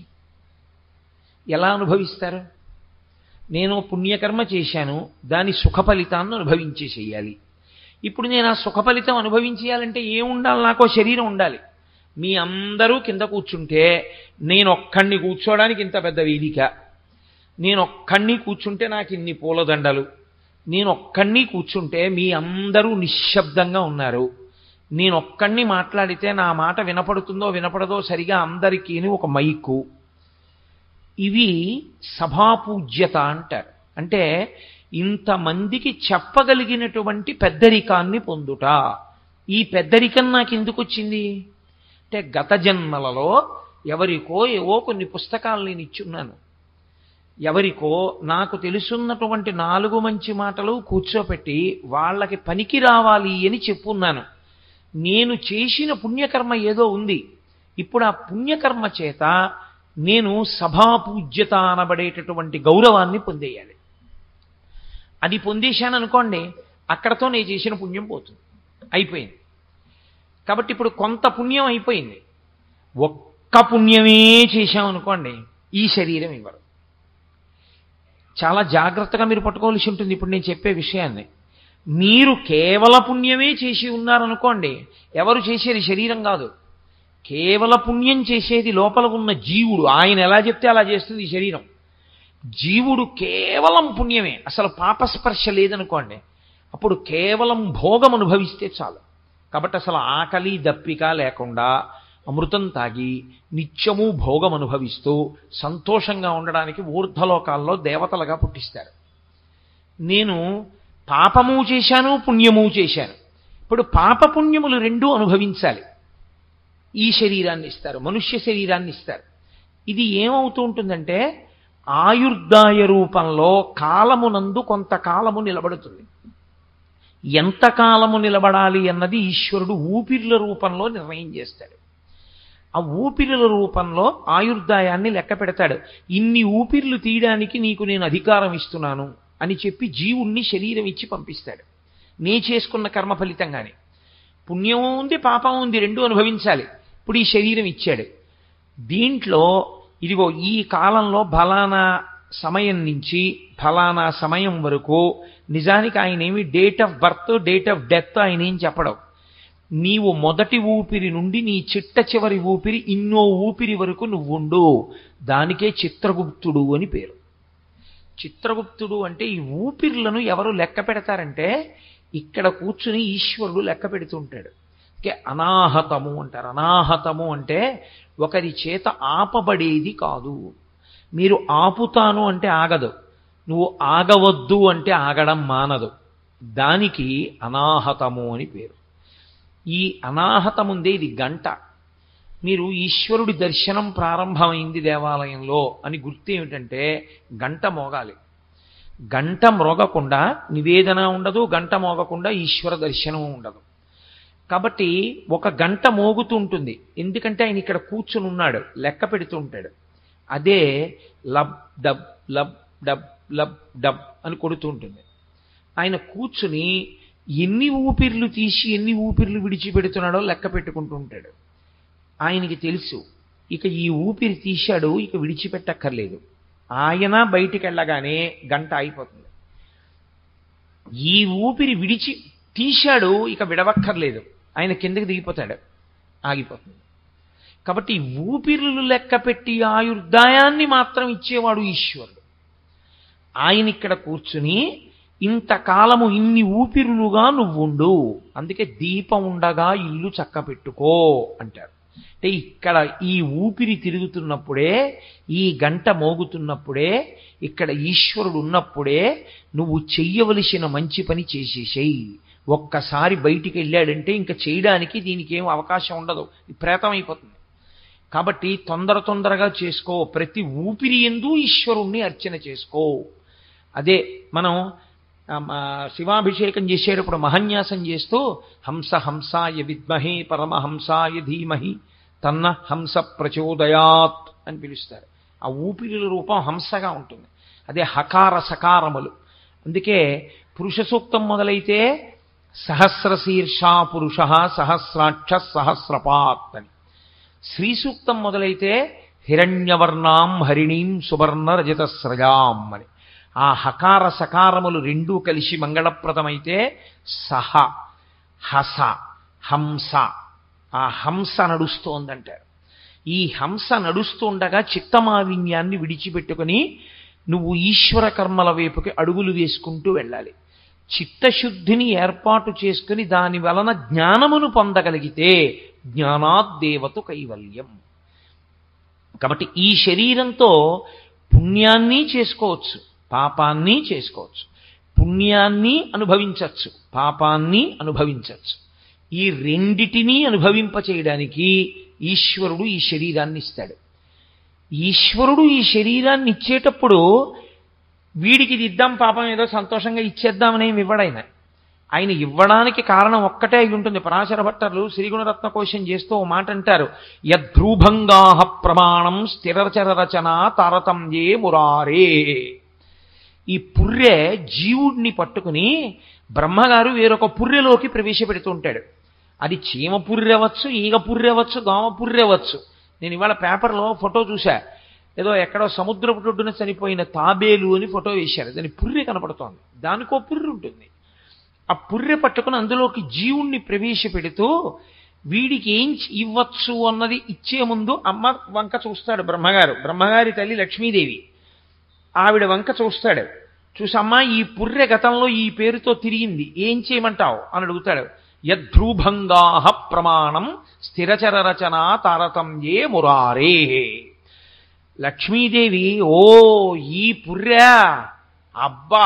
ఎలా అనుభవిస్తారు? నేను పుణ్యకర్మ చేశాను, దాని సుఖ ఫలితాన్ని అనుభవించేసేయాలి. ఇప్పుడు నేను ఆ సుఖ ఫలితం అనుభవించేయాలంటే ఏముండాలి? నాకో శరీరం ఉండాలి. మీ అందరూ కింద కూర్చుంటే నేను ఒక్కడిని కూర్చోవడానికి ఇంత పెద్ద వేదిక, నేను ఒక్కడిని కూర్చుంటే నాకు ఇన్ని పూలదండలు, నేను ఒక్కడిని కూర్చుంటే మీ అందరూ నిశ్శబ్దంగా ఉన్నారు, నేను ఒక్కడిని మాట్లాడితే నా మాట వినపడుతుందో వినపడదో సరిగా అందరికీ ఒక మైకు. ఇవి సభాపూజ్యత అంటారు. అంటే ఇంతమందికి చెప్పగలిగినటువంటి పెద్దరికాన్ని పొందుట. ఈ పెద్దరికం నాకు ఎందుకు వచ్చింది అంటే గత జన్మలలో ఎవరికో ఏవో కొన్ని పుస్తకాలు నేను ఇచ్చున్నాను. ఎవరికో నాకు తెలుసున్నటువంటి 4 మంచి మాటలు కూర్చోపెట్టి వాళ్ళకి పనికి రావాలి అని చెప్పున్నాను. నేను చేసిన పుణ్యకర్మ ఏదో ఉంది. ఇప్పుడు ఆ పుణ్యకర్మ చేత నేను సభాపూజ్యత అనబడేటటువంటి గౌరవాన్ని పొందేయాలి. అది పొందేశాను అనుకోండి, అక్కడతో నేను చేసిన పుణ్యం పోతుంది, అయిపోయింది. కాబట్టి ఇప్పుడు కొంత పుణ్యం అయిపోయింది. ఒక్క పుణ్యమే చేశామనుకోండి, ఈ శరీరం ఇవ్వరు. చాలా జాగ్రత్తగా మీరు పట్టుకోవాల్సి ఉంటుంది ఇప్పుడు నేను చెప్పే విషయాన్ని. మీరు కేవల పుణ్యమే చేసి ఉన్నారనుకోండి, ఎవరు చేసేది శరీరం కాదు, కేవల పుణ్యం చేసేది లోపల ఉన్న జీవుడు. ఆయన ఎలా చెప్తే అలా చేస్తుంది ఈ శరీరం. జీవుడు కేవలం పుణ్యమే, అసలు పాపస్పర్శ లేదనుకోండి, అప్పుడు కేవలం భోగం అనుభవిస్తే చాలు. కాబట్టి అసలు ఆకలి దప్పిక లేకుండా అమృతం తాగి నిత్యము భోగం అనుభవిస్తూ సంతోషంగా ఉండడానికి ఊర్ధ్వలోకాల్లో దేవతలుగా పుట్టిస్తారు. నేను పాపము చేశాను, పుణ్యము చేశాను. ఇప్పుడు పాపపుణ్యములు రెండూ అనుభవించాలి. ఈ శరీరాన్ని ఇస్తారు, మనుష్య శరీరాన్ని ఇస్తారు. ఇది ఏమవుతూ ఉంటుందంటే ఆయుర్దాయ రూపంలో కాలమునందు కొంతకాలము నిలబడుతుంది. ఎంతకాలము నిలబడాలి అన్నది ఈశ్వరుడు ఊపిర్ల రూపంలో నిర్ణయం చేస్తాడు. ఆ ఊపిర్ల రూపంలో ఆయుర్దాయాన్ని లెక్క పెడతాడు. ఇన్ని ఊపిర్లు తీయడానికి నీకు నేను అధికారం ఇస్తున్నాను అని చెప్పి జీవుణ్ణి శరీరం ఇచ్చి పంపిస్తాడు. నే చేసుకున్న కర్మ ఫలితంగానే. పుణ్యం ఉంది, పాపం ఉంది, రెండూ అనుభవించాలి. ఇప్పుడు ఈ శరీరం ఇచ్చాడు. దీంట్లో ఇదిగో ఈ కాలంలో ఫలానా సమయం నుంచి ఫలానా సమయం వరకు, నిజానికి ఆయన ఏమి date of birth date of death ఆయన ఏం చెప్పడం. నీవు మొదటి ఊపిరి నుండి నీ చిట్ట చివరి ఊపిరి ఇన్నో ఊపిరి వరకు నువ్వుండు, దానికే చిత్రగుప్తుడు అని పేరు. చిత్రగుప్తుడు అంటే ఈ ఊపిర్లను ఎవరు లెక్క పెడతారంటే ఇక్కడ కూర్చుని ఈశ్వరుడు లెక్క పెడుతుంటాడు. అనాహతము అంటారు. అనాహతము అంటే ఒకరి చేత ఆపబడేది కాదు. మీరు ఆపుతాను అంటే ఆగదు, నువ్వు ఆగవద్దు అంటే ఆగడం మానదు. దానికి అనాహతము అని పేరు. ఈ అనాహతముందే ఇది గంట. మీరు ఈశ్వరుడి దర్శనం ప్రారంభమైంది దేవాలయంలో అని గుర్తు ఏమిటంటే గంట మోగాలి. గంట మ్రోగకుండా నివేదన ఉండదు, గంట మోగకుండా ఈశ్వర దర్శనం ఉండదు. కాబట్టి ఒక గంట మోగుతూ ఉంటుంది, ఎందుకంటే ఆయన ఇక్కడ కూర్చుని ఉన్నాడు, లెక్క పెడుతూ ఉంటాడు. అదే lub dub lub dub lub dub అని కొడుతూ ఉంటుంది. ఆయన కూర్చుని ఎన్ని ఊపిర్లు తీసి ఎన్ని ఊపిర్లు విడిచిపెడుతున్నాడో లెక్క పెట్టుకుంటూ ఉంటాడు. ఆయనకి తెలుసు ఇక ఈ ఊపిరి తీశాడు, ఇక విడిచిపెట్టక్కర్లేదు. ఆయన బయటికి వెళ్ళగానే గంట అయిపోతుంది. ఈ ఊపిరి తీశాడు, ఇక విడవక్కర్లేదు, ఆయన కిందకి దిగిపోతాడు, ఆగిపోతుంది. కాబట్టి ఊపిర్లు లెక్క పెట్టి ఆయుర్దాయాన్ని మాత్రం ఇచ్చేవాడు ఈశ్వరుడు. ఆయన ఇక్కడ కూర్చుని ఇంతకాలము ఇన్ని ఊపిరులుగా నువ్వుండు, అందుకే దీపం ఉండగా ఇల్లు చక్క పెట్టుకో అంటారు. అంటే ఇక్కడ ఈ ఊపిరి తిరుగుతున్నప్పుడే, ఈ గంట మోగుతున్నప్పుడే, ఇక్కడ ఈశ్వరుడు ఉన్నప్పుడే నువ్వు చెయ్యవలసిన మంచి పని చేసేసేయి. ఒక్కసారి బయటికి వెళ్ళాడంటే ఇంకా చేయడానికి దీనికి ఏం అవకాశం ఉండదు, ప్రేతం అయిపోతుంది. కాబట్టి తొందరగా చేసుకో, ప్రతి ఊపిరి యందు ఈశ్వరుణ్ణి అర్చన చేసుకో. అదే మనం శివాభిషేకం చేసేటప్పుడు మహన్యాసం చేస్తూ హంస హంసాయ విద్మహే పరమహంసాయ ధీమహి తన్న హంస ప్రచోదయాత్ అని పిలుస్తారు. ఆ ఊపిరిల రూపం హంసగా ఉంటుంది. అదే హకార సకారములు. అందుకే పురుష సూక్తం మొదలైతే సహస్రశీర్షా పురుష సహస్రాక్ష సహస్రపాత్ అని, శ్రీ సూక్తం మొదలైతే హిరణ్యవర్ణాం హరిణీం సువర్ణ రజతస్రజాం అని. ఆ హకార సకారములు రెండూ కలిసి మంగళప్రదమైతే సహ హస హంస, ఆ హంస నడుస్తోందంటారు. ఈ హంస నడుస్తూ ఉండగా చిత్తమాలిన్యాన్ని విడిచిపెట్టుకుని నువ్వు ఈశ్వర కర్మల వైపుకి అడుగులు వేసుకుంటూ వెళ్ళాలి. చిత్తశుద్ధిని ఏర్పాటు చేసుకుని దాని వలన జ్ఞానమును పొందగలిగితే జ్ఞానాద్దేవతు కైవల్యం. కాబట్టి ఈ శరీరంతో పుణ్యాన్ని చేసుకోవచ్చు, పాపాన్ని చేసుకోవచ్చు, పుణ్యాన్ని అనుభవించవచ్చు, పాపాన్ని అనుభవించవచ్చు. ఈ రెండిటినీ అనుభవింపచేయడానికి ఈశ్వరుడు ఈ శరీరాన్ని ఇస్తాడు. ఈశ్వరుడు ఈ శరీరాన్ని ఇచ్చేటప్పుడు వీడికి ఇది ఇద్దాం పాపం ఏదో సంతోషంగా ఇచ్చేద్దామని ఏమి ఇవ్వడాయన. ఆయన ఇవ్వడానికి కారణం ఒక్కటే అయి ఉంటుంది. పరాశర భట్టర్లు శ్రీగుణరత్న కోశం చేస్తూ ఓ మాట అంటారు, యద్రూభంగాహ ప్రమాణం స్థిరచర రచన తారతమ్యే మురారే. ఈ పుర్రె జీవుడిని పట్టుకుని బ్రహ్మగారు వేరొక పుర్రెలోకి ప్రవేశపెడుతూ ఉంటాడు. అది చీమ పుర్రెవచ్చు, ఈగ పుర్రెవచ్చు, దోమ పుర్రెవచ్చు. నేను ఇవాళ పేపర్లో ఫోటో చూశా, ఏదో ఎక్కడో సముద్రపు ఒడ్డున చనిపోయిన తాబేలు అని ఫోటో వేశారు. దాని పుర్రె కనపడుతోంది, దానికో పుర్రె ఉంటుంది. ఆ పుర్రె పట్టుకుని అందులోకి జీవుణ్ణి ప్రవేశపెడుతూ వీడికి ఏం ఇవ్వచ్చు అన్నది ఇచ్చే ముందు అమ్మ వంక చూస్తాడు బ్రహ్మగారు. బ్రహ్మగారి తల్లి లక్ష్మీదేవి ఆవిడ వంక చూస్తాడు. చూసమ్మా ఈ పుర్రె గతంలో ఈ పేరుతో తిరిగింది, ఏం చేయమంటావు అని అడుగుతాడు. యద్రూభంగాహ ప్రమాణం స్థిరచర రచన తారతమ్యే మురారే. లక్ష్మీదేవి ఓ ఈ పుర్రె, అబ్బా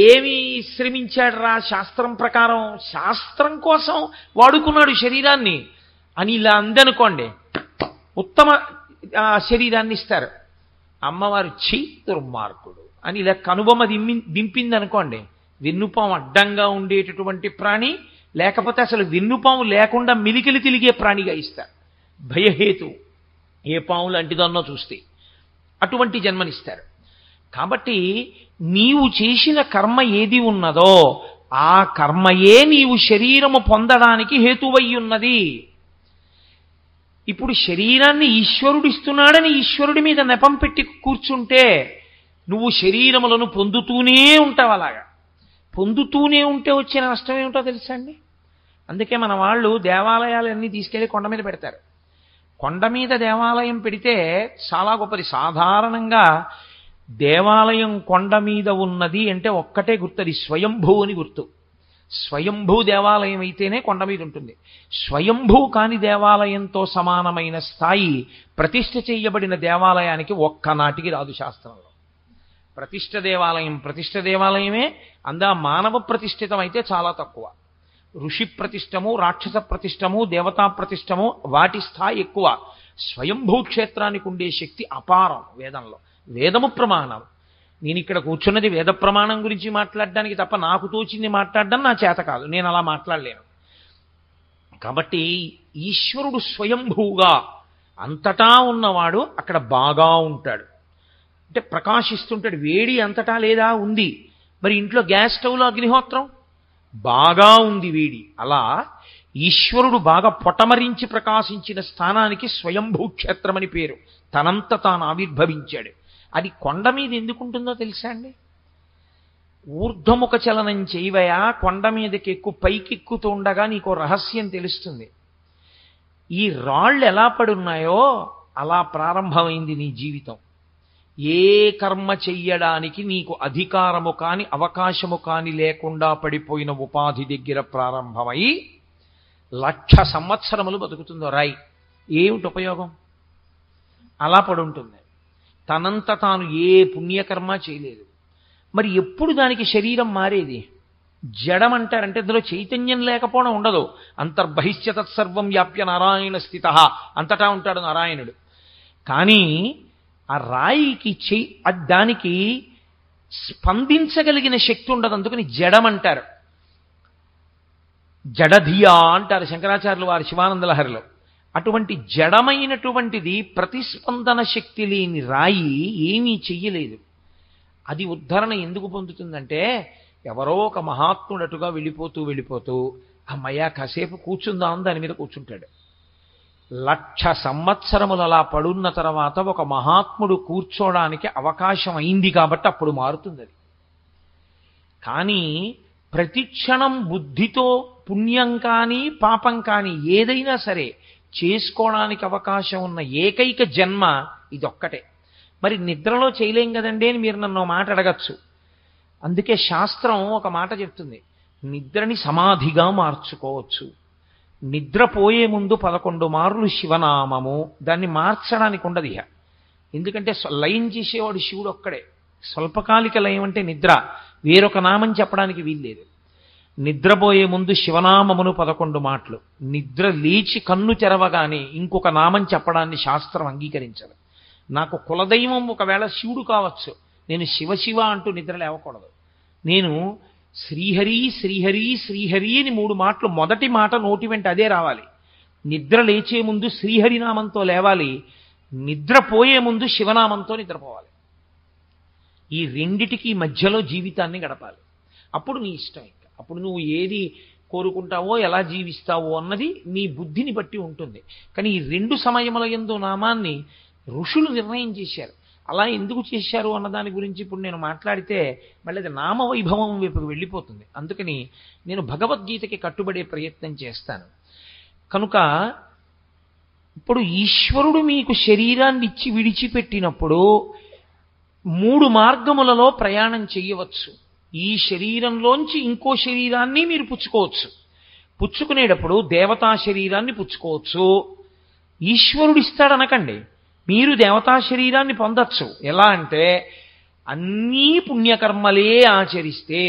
ఏమి శ్రమించాడు రా శాస్త్రం ప్రకారం, శాస్త్రం కోసం వాడుకున్నాడు శరీరాన్ని అని ఇలా అందనుకోండి, ఉత్తమ శరీరాన్ని ఇస్తారు. అమ్మవారు ఛీ దుర్మార్గుడు అని ఇలా కనుబొమ్మ దింపిందనుకోండి, వెన్నుపాము అడ్డంగా ఉండేటటువంటి ప్రాణి, లేకపోతే అసలు వెన్నుపాము లేకుండా మిలికిలి తిరిగే ప్రాణిగా ఇస్తారు. భయహేతు ఏ పాము లాంటిదన్నో చూస్తే అటువంటి జన్మనిస్తారు. కాబట్టి నీవు చేసిన కర్మ ఏది ఉన్నదో ఆ కర్మయే నీవు శరీరము పొందడానికి హేతువయ్యున్నది. ఇప్పుడు శరీరాన్ని ఈశ్వరుడిస్తున్నాడని ఈశ్వరుడి మీద నెపం పెట్టి కూర్చుంటే నువ్వు శరీరములను పొందుతూనే ఉంటావు. అలాగా పొందుతూనే ఉంటే వచ్చే నష్టం ఏమిటో తెలుసా అండి? అందుకే మన వాళ్ళు దేవాలయాలన్నీ తీసుకెళ్లి కొండ మీద పెడతారు. కొండ మీద దేవాలయం పెడితే చాలా గొప్పది. సాధారణంగా దేవాలయం కొండ మీద ఉన్నది అంటే ఒక్కటే గుర్తు, అది స్వయంభూ అని గుర్తు. స్వయంభూ దేవాలయం అయితేనే కొండ మీద ఉంటుంది. స్వయంభూ కాని దేవాలయంతో సమానమైన స్థాయి ప్రతిష్ఠ చేయబడిన దేవాలయానికి ఒక్కనాటికి రాదు శాస్త్రంలో. ప్రతిష్ఠ దేవాలయమే. అందా మానవ ప్రతిష్ఠితం అయితే చాలా తక్కువ. ఋషి ప్రతిష్టము, రాక్షస ప్రతిష్టము, దేవతా ప్రతిష్టము వాటి స్థాయి ఎక్కువ. స్వయంభూ క్షేత్రానికి ఉండే శక్తి అపారం. వేదంలో వేదము ప్రమాణం. నేను ఇక్కడ కూర్చున్నది వేద ప్రమాణం గురించి మాట్లాడడానికి తప్ప నాకు తోచింది మాట్లాడడం నా చేత కాదు, నేను అలా మాట్లాడలేను. కాబట్టి ఈశ్వరుడు స్వయంభూగా అంతటా ఉన్నవాడు అక్కడ బాగా ఉంటాడు. అంటే ప్రకాశిస్తుంటాడు. వేడి అంతటా లేదా ఉంది, మరి ఇంట్లో గ్యాస్ స్టవ్లో అగ్నిహోత్రం బాగా ఉంది వేడి. అలా ఈశ్వరుడు బాగా పొటమరించి ప్రకాశించిన స్థానానికి స్వయంభూ క్షేత్రం అని పేరు. తనంత తాను ఆవిర్భవించాడు. అది కొండ మీద ఎందుకుంటుందో తెలుసా అండి? ఊర్ధ్వముఖ చలనం చేయవయా, కొండ మీదకి పైకెక్కుతూ ఉండగా నీకు రహస్యం తెలుస్తుంది. ఈ రాళ్ళు ఎలా పడున్నాయో అలా ప్రారంభమైంది నీ జీవితం. ఏ కర్మ చెయ్యడానికి నీకు అధికారము కాని అవకాశము కాని లేకుండా పడిపోయిన ఉపాధి దగ్గర ప్రారంభమై 1,00,000 సంవత్సరములు బతుకుతుందో రాయి, ఏమిటి ఉపయోగం? అలా పడుంటుంది. తనంత తాను ఏ పుణ్యకర్మ చేయలేదు. మరి ఎప్పుడు దానికి శరీరం మారేది? జడం అంటారంటే ఇందులో చైతన్యం లేకపోవడం ఉండదు. అంతర్బహిష్య తత్సర్వం వ్యాప్య నారాయణ స్థిత, అంతటా ఉంటాడు నారాయణుడు. కానీ ఆ రాయికి దానికి స్పందించగలిగిన శక్తి ఉండదు. అందుకని జడం అంటారు. జడధియా అంటారు శంకరాచార్యులు వారి శివానంద లహరిలో. అటువంటి జడమైనటువంటిది ప్రతిస్పందన శక్తి లేని రాయి ఏమీ చెయ్యలేదు. అది ఉద్ధరణ ఎందుకు పొందుతుందంటే ఎవరో ఒక మహాత్ముడటుగా వెళ్ళిపోతూ అమ్మయ్య కాసేపు కూర్చుందాం దాని మీద కూర్చుంటాడు. 1,00,000 సంవత్సరములు అలా పడున్న తర్వాత ఒక మహాత్ముడు కూర్చోడానికి అవకాశం అయింది కాబట్టి అప్పుడు మారుతుంది అది. కానీ ప్రతిక్షణం బుద్ధితో పుణ్యం కానీ పాపం కానీ ఏదైనా సరే చేసుకోవడానికి అవకాశం ఉన్న ఏకైక జన్మ ఇదొక్కటే. మరి నిద్రలో చేయలేం కదండి అని మీరు నన్ను మాట అడగచ్చు. అందుకే శాస్త్రం ఒక మాట చెప్తుంది, నిద్రని సమాధిగా మార్చుకోవచ్చు. నిద్రపోయే ముందు 11 మార్లు శివనామము, దాన్ని మార్చడానికి ఉండదు ఇహ. ఎందుకంటే లయం చేసేవాడు శివుడు ఒక్కడే, స్వల్పకాలిక లయం అంటే నిద్ర. వేరొక నామం చెప్పడానికి వీల్లేదు. నిద్రపోయే ముందు శివనామమును 11 మాటలు, నిద్ర లేచి కన్ను తెరవగానే ఇంకొక నామం చెప్పడాన్ని శాస్త్రం అంగీకరించదు. నాకు కులదైవం ఒకవేళ శివుడు కావచ్చు, నేను శివ అంటూ నిద్ర లేవకూడదు. నేను శ్రీహరి శ్రీహరి శ్రీహరి అని 3 మాటలు, మొదటి మాట నోటి వెంట అదే రావాలి. నిద్ర లేచే ముందు శ్రీహరి నామంతో లేవాలి, నిద్రపోయే ముందు శివనామంతో నిద్రపోవాలి. ఈ రెండిటికి మధ్యలో జీవితాన్ని గడపాలి. అప్పుడు నీ ఇష్టం. ఇంకా అప్పుడు నువ్వు ఏది కోరుకుంటావో ఎలా జీవిస్తావో అన్నది నీ బుద్ధిని బట్టి ఉంటుంది. కానీ ఈ 2 సమయముల యందు నామాన్ని ఋషులు నిర్ణయం చేశారు. అలా ఎందుకు చేశారు అన్న దాని గురించి ఇప్పుడు నేను మాట్లాడితే మళ్ళీ అది నామవైభవం వైపుకు వెళ్ళిపోతుంది. అందుకని నేను భగవద్గీతకి కట్టుబడే ప్రయత్నం చేస్తాను. కనుక ఇప్పుడు ఈశ్వరుడు మీకు శరీరాన్ని ఇచ్చి విడిచిపెట్టినప్పుడు 3 మార్గములలో ప్రయాణం చేయవచ్చు. ఈ శరీరంలోంచి ఇంకో శరీరాన్ని మీరు పుచ్చుకోవచ్చు. పుచ్చుకునేటప్పుడు దేవతా శరీరాన్ని పుచ్చుకోవచ్చు. ఈశ్వరుడు ఇస్తాడనకండి, మీరు దేవతా శరీరాన్ని పొందొచ్చు. ఎలా అంటే అన్నీ పుణ్యకర్మలే ఆచరిస్తే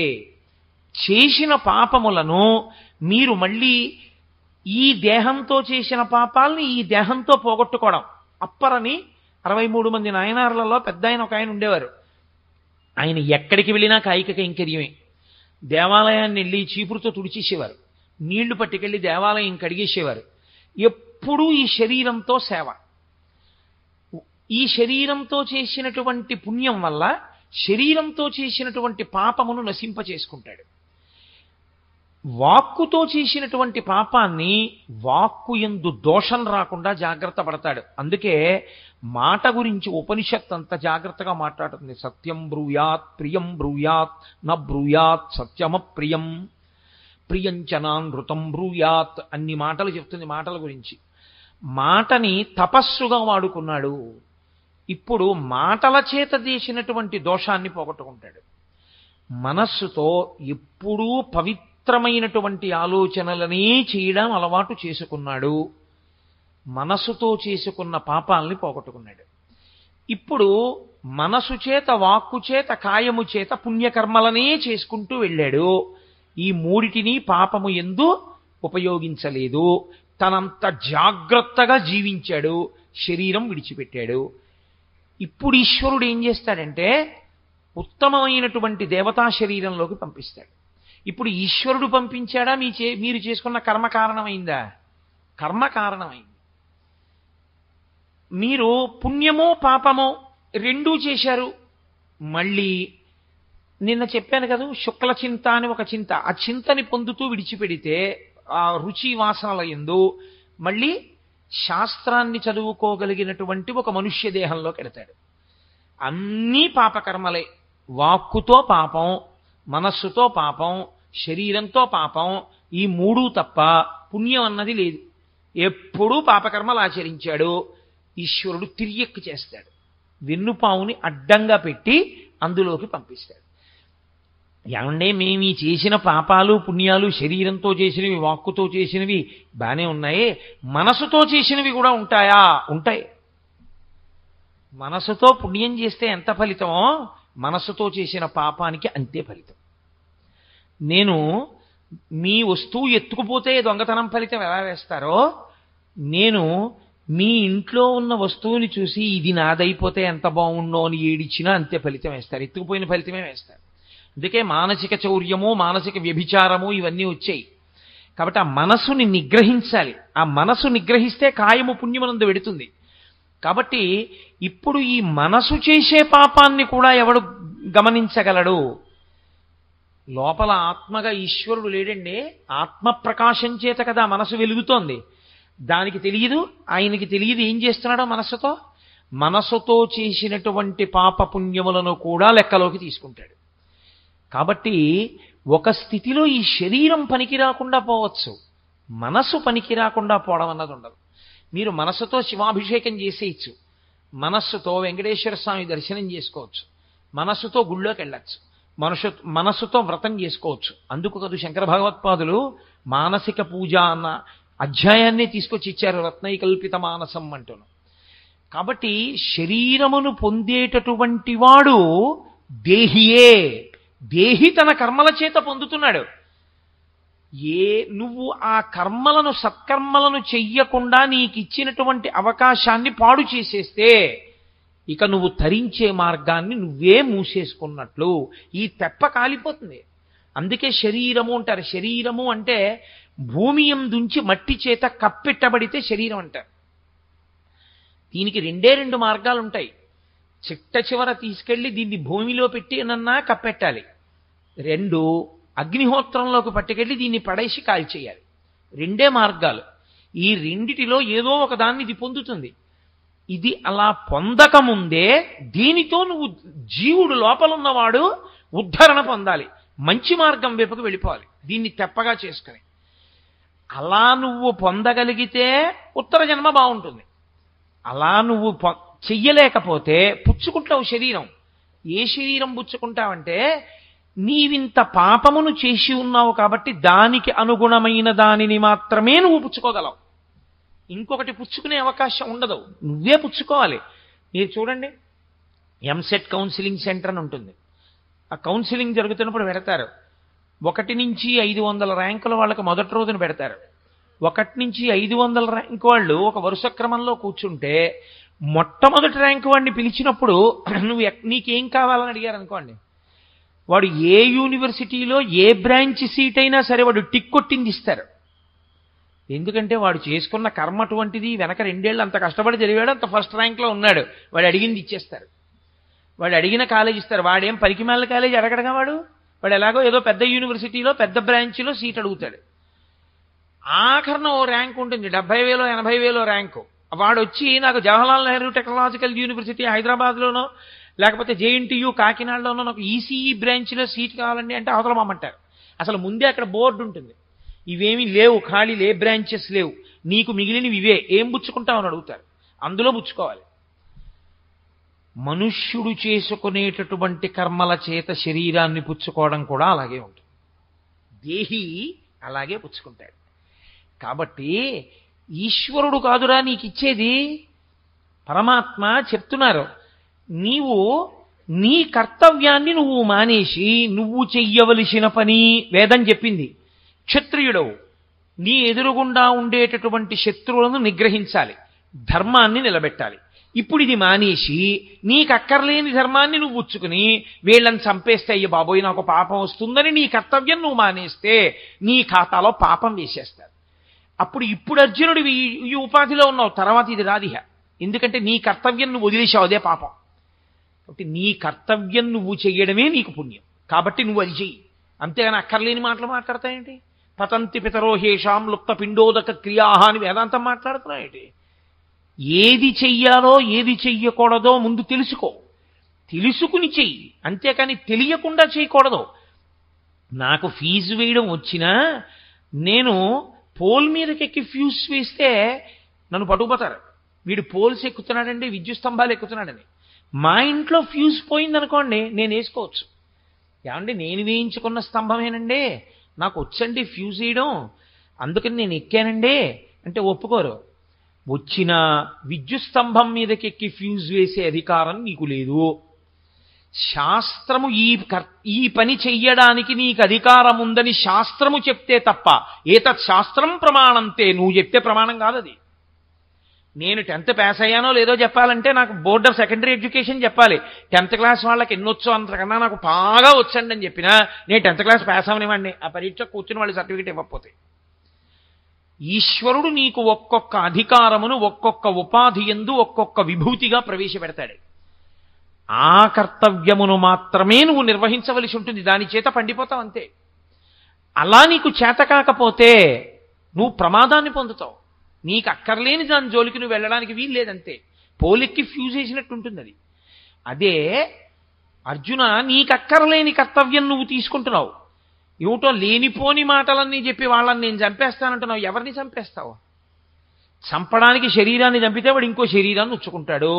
చేసిన పాపములను మీరు మళ్ళీ ఈ దేహంతో చేసిన పాపాలని ఈ దేహంతో పోగొట్టుకోవడం. అప్పరని 63 మంది నాయనార్లలో పెద్ద ఆయన ఒక ఆయన ఉండేవారు. ఆయన ఎక్కడికి వెళ్ళినా కాయిక కైంకర్యమే. దేవాలయాన్ని వెళ్ళి చీపురుతో తుడిచేసేవారు, నీళ్లు పట్టుకెళ్ళి దేవాలయం కడిగేసేవారు. ఎప్పుడూ ఈ శరీరంతో సేవ. ఈ శరీరంతో చేసినటువంటి పుణ్యం వల్ల శరీరంతో చేసినటువంటి పాపమును నశింపచేసుకుంటాడు. వాక్కుతో చేసినటువంటి పాపాన్ని వాక్కు యందు దోషం రాకుండా జాగ్రత్త పడతాడు. అందుకే మాట గురించి ఉపనిషత్ అంత జాగ్రత్తగా మాట్లాడుతుంది. సత్యం బ్రూయాత్ ప్రియం బ్రూయాత్ న బ్రూయాత్ సత్యమప్రియం ప్రియంచనానృతం బ్రూయాత్ అన్ని మాటలు చెప్తుంది మాటల గురించి. మాటని తపస్సుగా వాడుకున్నాడు. ఇప్పుడు మాటల చేత చేసినటువంటి దోషాన్ని పోగొట్టుకుంటాడు. మనస్సుతో ఎప్పుడూ పవిత్రమైనటువంటి ఆలోచనలనే చేయడం అలవాటు చేసుకున్నాడు. మనసుతో చేసుకున్న పాపాలని పోగొట్టుకున్నాడు. ఇప్పుడు మనసు చేత వాక్కు చేత కాయము చేత పుణ్యకర్మలనే చేసుకుంటూ వెళ్ళాడు. ఈ 3టిని పాపము యందు ఉపయోగించలేదు. తనంత జాగ్రత్తగా జీవించాడు, శరీరం విడిచిపెట్టాడు. ఇప్పుడు ఈశ్వరుడు ఏం చేస్తాడంటే ఉత్తమమైనటువంటి దేవతా శరీరంలోకి పంపిస్తాడు. ఇప్పుడు ఈశ్వరుడు పంపించాడా మీరు చేసుకున్న కర్మ కారణమైందా? కర్మ కారణమైంది. మీరు పుణ్యమో పాపమో రెండూ చేశారు. మళ్ళీ నిన్న చెప్పాను కదా, శుక్ల చింత అని ఒక చింత, ఆ చింతని పొందుతూ విడిచిపెడితే ఆ రుచి వాసనల యందు మళ్ళీ శాస్త్రాన్ని చదువుకోగలిగినటువంటి ఒక మనుష్య దేహంలోకి వెడతాడు. అన్నీ పాపకర్మలే. వాక్కుతో పాపం, మనస్సుతో పాపం, శరీరంతో పాపం, ఈ 3 తప్ప పుణ్యం అన్నది లేదు. ఎప్పుడూ పాపకర్మలు ఆచరించాడు. ఈశ్వరుడు తిరియక్కు చేస్తాడు. వెన్నుపావుని అడ్డంగా పెట్టి అందులోకి పంపిస్తాడు. ఏమంటే మేము ఈ చేసిన పాపాలు పుణ్యాలు శరీరంతో చేసినవి వాక్కుతో చేసినవి బానే ఉన్నాయే, మనసుతో చేసినవి కూడా ఉంటాయా? ఉంటాయి. మనసుతో పుణ్యం చేస్తే ఎంత ఫలితమో మనసుతో చేసిన పాపానికి అంతే ఫలితం. నేను మీ వస్తువు ఎత్తుకుపోతే దొంగతనం ఫలితం ఎలా వేస్తారో, నేను మీ ఇంట్లో ఉన్న వస్తువుని చూసి ఇది నాదైపోతే ఎంత బాగుండో అని ఏడిచ్చినా అంతే ఫలితం వేస్తారు. ఎత్తుకుపోయిన ఫలితమే వేస్తారు. అందుకే మానసిక చౌర్యము, మానసిక వ్యభిచారము ఇవన్నీ వచ్చాయి. కాబట్టి ఆ మనసుని నిగ్రహించాలి. ఆ మనసు నిగ్రహిస్తే కాయము పుణ్యమునందు వెడుతుంది. కాబట్టి ఇప్పుడు ఈ మనసు చేసే పాపాన్ని కూడా ఎవడు గమనించగలడు? లోపల ఆత్మగా ఈశ్వరుడు లేడండి. ఆత్మ ప్రకాశం చేత కదా మనసు వెలుగుతోంది. దానికి తెలియదు, ఆయనకి తెలియదు ఏం చేస్తున్నాడో మనసుతో. మనసుతో చేసినటువంటి పాప పుణ్యములను కూడా లెక్కలోకి తీసుకుంటాడు. కాబట్టి ఒక స్థితిలో ఈ శరీరం పనికి రాకుండా పోవచ్చు, మనసు పనికి రాకుండా పోవడం అన్నది ఉండదు. మీరు మనసుతో శివాభిషేకం చేసేయచ్చు, మనస్సుతో వెంకటేశ్వర స్వామి దర్శనం చేసుకోవచ్చు, మనస్సుతో గుళ్ళోకి వెళ్ళచ్చు, మనస్సుతో వ్రతం చేసుకోవచ్చు. అందుకు కదా శంకర భగవత్పాదులు మానసిక పూజ అన్న అధ్యాయాన్ని తీసుకొచ్చి ఇచ్చారు, రత్నైకల్పిత మానసం అంటును. కాబట్టి శరీరమును పొందేటటువంటి వాడు దేహియే, దేహి తన కర్మల చేత పొందుతున్నాడు. నువ్వు ఆ కర్మలను సత్కర్మలను చెయ్యకుండా నీకిచ్చినటువంటి అవకాశాన్ని పాడు చేసేస్తే ఇక నువ్వు తరించే మార్గాన్ని నువ్వే మూసేసుకున్నట్లు. ఈ తెప్ప కాలిపోతుంది. అందుకే శరీరము అంటారు. శరీరము అంటే భూమి యందుంచి మట్టి చేత కప్పెట్టబడితే శరీరం అంటారు. దీనికి రెండు మార్గాలు ఉంటాయి. చిట్ట చివర తీసుకెళ్లి దీన్ని భూమిలో పెట్టి నన్నా కప్పెట్టాలి. 2 అగ్నిహోత్రంలోకి పట్టుకెళ్ళి దీన్ని పడేసి కాల్చేయాలి. 2 మార్గాలు. ఈ రెండిటిలో ఏదో ఒక దాన్ని ఇది పొందుతుంది. ఇది అలా పొందకముందే దీనితో నువ్వు జీవుడు లోపలున్నవాడు ఉద్ధరణ పొందాలి. మంచి మార్గం వైపుకు వెళ్ళిపోవాలి దీన్ని తెప్పగా చేసుకుని. అలా నువ్వు పొందగలిగితే ఉత్తర జన్మ బాగుంటుంది. అలా నువ్వు చెయ్యలేకపోతే పుచ్చుకుంటావు శరీరం. ఏ శరీరం పుచ్చుకుంటావంటే నీవింత పాపమును చేసి ఉన్నావు కాబట్టి దానికి అనుగుణమైన దానిని మాత్రమే నువ్వు పుచ్చుకోగలవు. ఇంకొకటి పుచ్చుకునే అవకాశం ఉండదు. నువ్వే పుచ్చుకోవాలి. మీరు చూడండి, ఎంసెట్ కౌన్సిలింగ్ సెంటర్ అని ఉంటుంది. ఆ కౌన్సిలింగ్ జరుగుతున్నప్పుడు పెడతారు 1 నుంచి 500 ర్యాంకుల వాళ్ళకి మొదటి రోజున పెడతారు. 1 నుంచి 500 ర్యాంకు వాళ్ళు ఒక వరుస క్రమంలో కూర్చుంటే మొట్టమొదటి ర్యాంకు వాడిని పిలిచినప్పుడు నీకేం కావాలని అడిగారు అనుకోండి, వాడు ఏ యూనివర్సిటీలో ఏ బ్రాంచ్ సీట్ అయినా సరే వాడు టిక్ కొట్టింది ఇస్తారు. ఎందుకంటే వాడు చేసుకున్న కర్మ అటువంటిది. వెనక 2 ఏళ్ళు అంత కష్టపడి చదివాడు, అంత ఫస్ట్ ర్యాంక్లో ఉన్నాడు. వాడు అడిగింది ఇచ్చేస్తారు. వాడు అడిగిన కాలేజ్ ఇస్తారు. వాడేం పరికిమాల కాలేజ్ అడగడగా వాడు ఎలాగో ఏదో పెద్ద యూనివర్సిటీలో పెద్ద బ్రాంచ్లో సీట్ అడుగుతాడు. ఆఖరణ ఓ ర్యాంక్ ఉంటుంది, 70,000 80,000 ర్యాంకు. వాడు వచ్చి నాకు జవహర్లాల్ నెహ్రూ టెక్నాలజికల్ యూనివర్సిటీ హైదరాబాద్లోనో లేకపోతే జేఎన్టీయూ కాకినాడలోనో నాకు ఈసీఈ బ్రాంచ్లో సీట్ కావాలండి అంటే అవతల మమ్మంటారు. అసలు ముందే అక్కడ బోర్డు ఉంటుంది, ఇవేమీ లేవు, ఖాళీ ఏ బ్రాంచెస్ లేవు, నీకు మిగిలినవి ఇవే, ఏం పుచ్చుకుంటావని అడుగుతారు. అందులో పుచ్చుకోవాలి. మనుష్యుడు చేసుకునేటటువంటి కర్మల చేత శరీరాన్ని పుచ్చుకోవడం కూడా అలాగే ఉంటుంది. దేహి అలాగే పుచ్చుకుంటాడు. కాబట్టి ఈశ్వరుడు కాదురా నీకిచ్చేది, పరమాత్మ చెప్తున్నారు. నీవు నీ కర్తవ్యాన్ని నువ్వు మానేసి నువ్వు చెయ్యవలసిన పని వేదం చెప్పింది. క్షత్రియుడవు, నీ ఎదురుగుండా ఉండేటటువంటి శత్రువులను నిగ్రహించాలి, ధర్మాన్ని నిలబెట్టాలి. ఇప్పుడు ఇది మానేసి నీకక్కర్లేని ధర్మాన్ని నువ్వు ఉచ్చుకుని వీళ్ళని చంపేస్తే అయ్య బాబోయ్ నాకు పాపం వస్తుందని నీ కర్తవ్యం నువ్వు మానేస్తే నీ ఖాతాలో పాపం వేసేస్తారు. ఇప్పుడు అర్జునుడు ఈ ఉపాధిలో ఉన్నావు, తర్వాత ఇది రాదిహ. ఎందుకంటే నీ కర్తవ్యం నువ్వు వదిలేసావు, అదే పాపం. కాబట్టి నీ కర్తవ్యం నువ్వు చెయ్యడమే నీకు పుణ్యం. కాబట్టి నువ్వు అది చెయ్యి, అంతేగాని అక్కర్లేని మాటలు మాట్లాడతాయేంటి? పతంతి పితరోహేషాం లుప్త పిండోదక క్రియాహ అని వేదాంతం మాట్లాడుతున్నాయేంటి? ఏది చెయ్యాలో ఏది చెయ్యకూడదో ముందు తెలుసుకో, తెలుసుకుని చెయ్యి, అంతేకాని తెలియకుండా చేయకూడదు. నాకు ఫీజు వేయడం వచ్చినా నేను పోల్ మీదకెక్కి ఫ్యూజ్ వేస్తే నన్ను పట్టుకుపోతారు. వీడు పోల్స్ ఎక్కుతున్నాడండి, విద్యుత్ స్తంభాలు ఎక్కుతున్నాడని. మా ఇంట్లో ఫ్యూజ్ పోయిందనుకోండి, నేను వేసుకోవచ్చు. ఏమండి నేను వేయించుకున్న స్తంభమేనండి, నాకు వచ్చండి ఫ్యూజ్ వేయడం, అందుకని నేను ఎక్కానండి అంటే ఒప్పుకోరు. వచ్చిన విద్యుత్ స్తంభం మీదకెక్కి ఫ్యూజ్ వేసే అధికారం నీకు లేదు. శాస్త్రము ఈ పని చెయ్యడానికి నీకు అధికారం ఉందని శాస్త్రము చెప్తే తప్ప, ఏతత్ శాస్త్రం ప్రమాణంతే, నువ్వు చెప్తే ప్రమాణం కాదు అది. నేను 10th పాస్ అయ్యానో లేదో చెప్పాలంటే నాకు బోర్డ్ ఆఫ్ సెకండరీ ఎడ్యుకేషన్ చెప్పాలి. 10th క్లాస్ వాళ్ళకి ఎన్నొచ్చో అంతకన్నా నాకు బాగా వచ్చండి అని చెప్పినా నేను 10th క్లాస్ పాస్ అవనివ్వండి, ఆ పరీక్ష కూర్చుని వాళ్ళు సర్టిఫికేట్ ఇవ్వకపోతే. ఈశ్వరుడు నీకు ఒక్కొక్క అధికారమును ఒక్కొక్క ఉపాధి యందు ఒక్కొక్క విభూతిగా ప్రవేశపెడతాడు. ఆ కర్తవ్యమును మాత్రమే నువ్వు నిర్వహించవలసి ఉంటుంది, దాని చేత పండిపోతావు అంతే. అలా నీకు చేత కాకపోతే నువ్వు ప్రమాదాన్ని పొందుతావు. నీకు అక్కర్లేని దాని జోలికి నువ్వు వెళ్ళడానికి వీలు లేదంతే. పోలెక్కి ఫ్యూజ్ వేసినట్టు ఉంటుంది అది. అదే అర్జున, నీకు అక్కర్లేని కర్తవ్యం నువ్వు తీసుకుంటున్నావు. ఏమిటో లేనిపోని మాటలన్నీ చెప్పి వాళ్ళని నేను చంపేస్తానంటున్నావు. ఎవరిని చంపేస్తావు? చంపడానికి శరీరాన్ని చంపితే వాడు ఇంకో శరీరాన్ని ఉచ్చుకుంటాడు.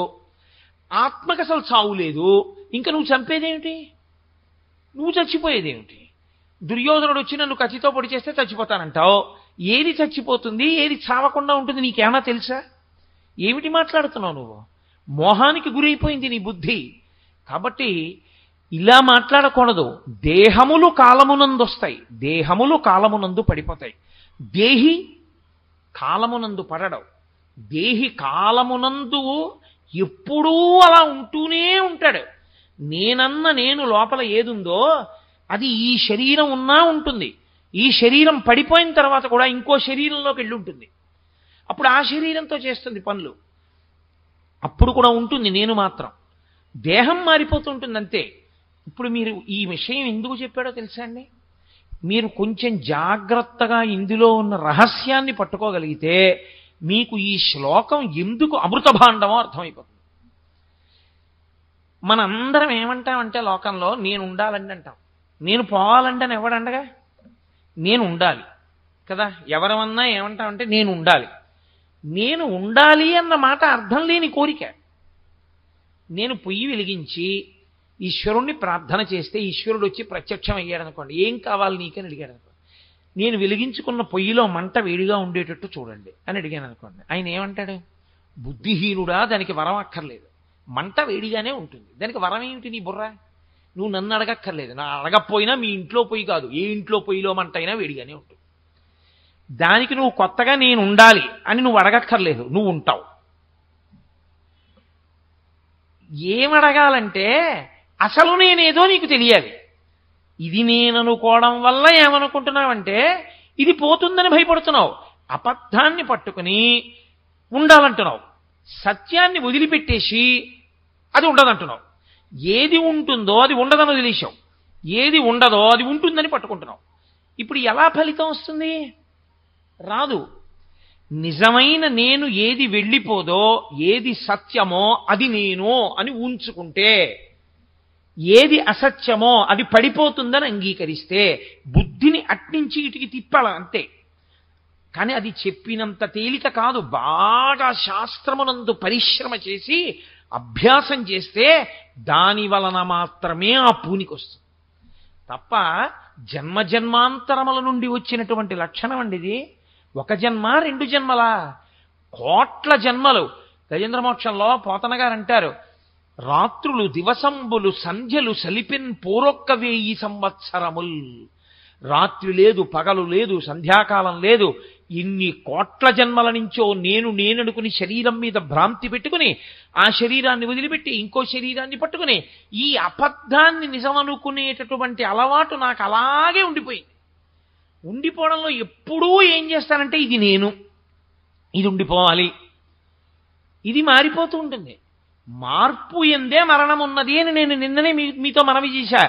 ఆత్మకు అసలు చావు లేదు, ఇంకా నువ్వు చంపేదేమిటి? నువ్వు చచ్చిపోయేదేమిటి? దుర్యోధనుడు వచ్చి నన్ను కత్తితో పొడి చేస్తే చచ్చిపోతానంటావు. ఏది చచ్చిపోతుంది, ఏది చావకుండా ఉంటుంది నీకేమన్నా తెలుసా? ఏమిటి మాట్లాడుతున్నావు నువ్వు? మోహానికి గురైపోయింది నీ బుద్ధి. కాబట్టి ఇలా మాట్లాడకూడదు. దేహములు కాలమునందు వస్తాయి, దేహములు కాలమునందు పడిపోతాయి. దేహి కాలమునందు పడడం. దేహి కాలమునందు ఎప్పుడూ అలా ఉంటూనే ఉంటాడు. నేను లోపల ఏదుందో అది ఈ శరీరం ఉన్నా ఉంటుంది. ఈ శరీరం పడిపోయిన తర్వాత కూడా ఇంకో శరీరంలోకి వెళ్ళి ఉంటుంది. అప్పుడు ఆ శరీరంతో చేస్తుంది పనులు. అప్పుడు కూడా ఉంటుంది నేను మాత్రం. దేహం మారిపోతుంటుంది అంతే. ఇప్పుడు మీరు ఈ విషయం ఎందుకు చెప్పాడో తెలుసా అండి? మీరు కొంచెం జాగ్రత్తగా ఇందులో ఉన్న రహస్యాన్ని పట్టుకోగలిగితే మీకు ఈ శ్లోకం ఎందుకు అమృత భాండమో అర్థమైపోతుంది. మనందరం ఏమంటామంటే లోకంలో నేను ఉండాలండి అంటాం. నేను పోవాలంటే అని ఎవడండగా? నేను ఉండాలి కదా. ఎవరమన్నా ఏమంటామంటే నేను ఉండాలి. నేను ఉండాలి అన్న మాట అర్థం లేని కోరిక. నేను పొయ్యి వెలిగించి ఈశ్వరుణ్ణి ప్రార్థన చేస్తే ఈశ్వరుడు వచ్చి ప్రత్యక్షం అయ్యాడు అనుకోండి. ఏం కావాలి నీకని అడిగాడు అనుకోండి. నేను వెలిగించుకున్న పొయ్యిలో మంట వేడిగా ఉండేటట్టు చూడండి అని అడిగాను అనుకోండి. ఆయన ఏమంటాడు? బుద్ధిహీనుడా, దానికి వరం అక్కర్లేదు, మంట వేడిగానే ఉంటుంది, దానికి వరం ఏమిటి నీ బుర్ర? నువ్వు నన్ను అడగక్కర్లేదు. నా అడగకపోయినా మీ ఇంట్లో పొయ్యి కాదు, ఏ ఇంట్లో పొయ్యిలో మంట అయినా వేడిగానే ఉంటుంది. దానికి నువ్వు కొత్తగా నేను ఉండాలి అని నువ్వు అడగక్కర్లేదు, నువ్వు ఉంటావు. ఏమడగాలంటే అసలు నేనేదో నీకు తెలియాలి. ఇది నేను అనుకోవడం వల్ల ఏమనుకుంటున్నావంటే ఇది పోతుందని భయపడుతున్నావు. అబద్ధాన్ని పట్టుకుని ఉండాలంటున్నావు, సత్యాన్ని వదిలిపెట్టేసి అది ఉండదంటున్నావు. ఏది ఉంటుందో అది ఉండదని వదిలేశావు, ఏది ఉండదో అది ఉంటుందని పట్టుకుంటున్నావు. ఇప్పుడు ఎలా ఫలితం వస్తుంది? రాదు. నిజమైన నేను ఏది వెళ్ళిపోదో, ఏది సత్యమో అది నేను అని ఉంచుకుంటే, ఏది అసత్యమో అది పడిపోతుందని అంగీకరిస్తే బుద్ధిని అట్నుంచి ఇటుకి తిప్పాల అంతే. కానీ అది చెప్పినంత తేలిక కాదు. బాగా శాస్త్రమునందు పరిశ్రమ చేసి అభ్యాసం చేస్తే దాని వలన మాత్రమే ఆ పూనికొస్తుంది తప్ప జన్మజన్మాంతరముల నుండి వచ్చినటువంటి లక్షణం అండి ఇది. ఒక జన్మ, 2 జన్మలా? కోట్ల జన్మలు. గజేంద్రమోక్షంలో పోతన గారు అంటారు, రాత్రులు దివసంబులు సంధ్యలు సలిపిన్ పూరొక్క 1000 సంవత్సరముల్. రాత్రి లేదు, పగలు లేదు, సంధ్యాకాలం లేదు. ఇన్ని కోట్ల జన్మల నుంచో నేననుకుని శరీరం మీద భ్రాంతి పెట్టుకుని ఆ శరీరాన్ని వదిలిపెట్టి ఇంకో శరీరాన్ని పట్టుకుని ఈ అబద్ధాన్ని నిజమనుకునేటటువంటి అలవాటు నాకు అలాగే ఉండిపోయింది. ఉండిపోవడంలో ఎప్పుడూ ఏం చేస్తానంటే ఇది నేను, ఇది ఉండిపోవాలి, ఇది మారిపోతూ ఉంటుంది. మార్పు ఎందే మరణం ఉన్నది అని నేను నిన్ననే మీతో మనవి చేశా.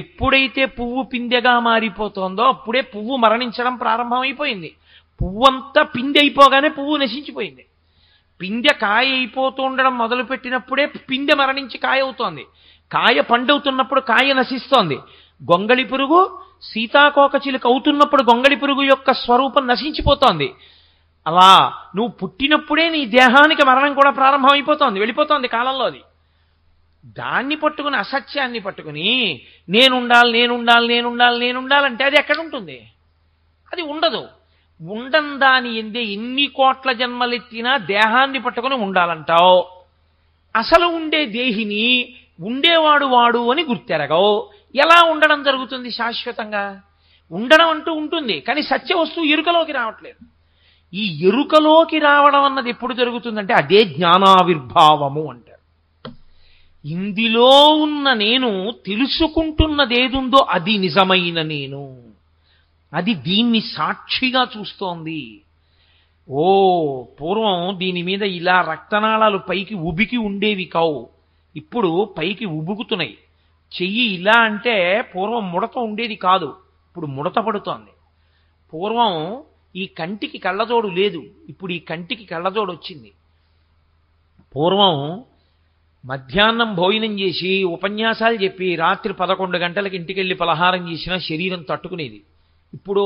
ఎప్పుడైతే పువ్వు పిందెగా మారిపోతుందో అప్పుడే పువ్వు మరణించడం ప్రారంభమైపోయింది. పువ్వంతా పిందె అయిపోగానే పువ్వు నశించిపోయింది. పిందె కాయ అయిపోతూ ఉండడం మొదలుపెట్టినప్పుడే పిందె మరణించి కాయ అవుతోంది. కాయ పండవుతున్నప్పుడు కాయ నశిస్తోంది. గొంగళి పురుగు సీతాకోకచిలుక అవుతున్నప్పుడు గొంగళి పురుగు యొక్క స్వరూపం నశించిపోతోంది. అలా నువ్వు పుట్టినప్పుడే నీ దేహానికి మరణం కూడా ప్రారంభం అయిపోతోంది, వెళ్ళిపోతోంది కాలంలో. అది దాన్ని పట్టుకుని, అసత్యాన్ని పట్టుకుని నేనుండాలంటే అది ఎక్కడుంటుంది? అది ఉండదు. దాని ఎందే ఎన్ని కోట్ల జన్మలెత్తినా దేహాన్ని పట్టుకుని ఉండాలంటావు. అసలు ఉండే దేహిని ఉండేవాడు వాడు అని గుర్తెరగవు. ఎలా ఉండడం జరుగుతుంది శాశ్వతంగా? ఉండడం అంటూ ఉంటుంది, కానీ సత్య వస్తువు ఎరుకలోకి రావట్లేదు. ఈ ఎరుకలోకి రావడం అన్నది ఎప్పుడు జరుగుతుందంటే అదే జ్ఞానావిర్భావము అంటారు. ఇందులో ఉన్న నేను తెలుసుకుంటున్నదేదుందో అది నిజమైన నేను, అది దీన్ని సాక్షిగా చూస్తోంది. పూర్వం దీని మీద ఇలా రక్తనాళాలు పైకి ఉబికి ఉండేవి కావు, ఇప్పుడు పైకి ఉబుకుతున్నాయి. చెయ్యి ఇలా అంటే పూర్వం ముడత ఉండేది కాదు, ఇప్పుడు ముడత పడుతోంది. పూర్వం ఈ కంటికి కళ్ళజోడు లేదు, ఇప్పుడు ఈ కంటికి కళ్ళజోడు వచ్చింది. పూర్వం మధ్యాహ్నం భోజనం చేసి ఉపన్యాసాలు చెప్పి రాత్రి 11 గంటలకు ఇంటికెళ్ళి పలహారం చేసినా శరీరం తట్టుకునేది. ఇప్పుడు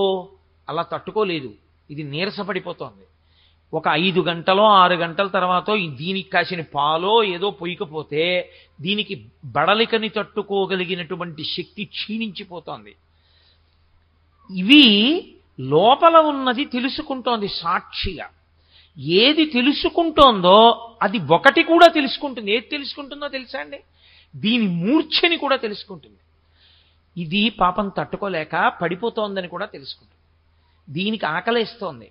అలా తట్టుకోలేదు, ఇది నీరసపడిపోతోంది. ఒక 5 గంటలో 6 గంటల తర్వాత దీనికి కాసిన పాలో ఏదో పొయ్యకపోతే దీనికి బడలికని తట్టుకోగలిగినటువంటి శక్తి క్షీణించిపోతోంది. ఇవి లోపల ఉన్నది తెలుసుకుంటోంది సాక్షిగా. ఏది తెలుసుకుంటోందో అది ఒకటి కూడా తెలుసుకుంటుంది. ఏది తెలుసుకుంటుందో తెలుసా అండి? దీని మూర్ఛని కూడా తెలుసుకుంటుంది. ఇది పాపం తట్టుకోలేక పడిపోతోందని కూడా తెలుసుకుంటుంది. దీనికి ఆకలేస్తోంది,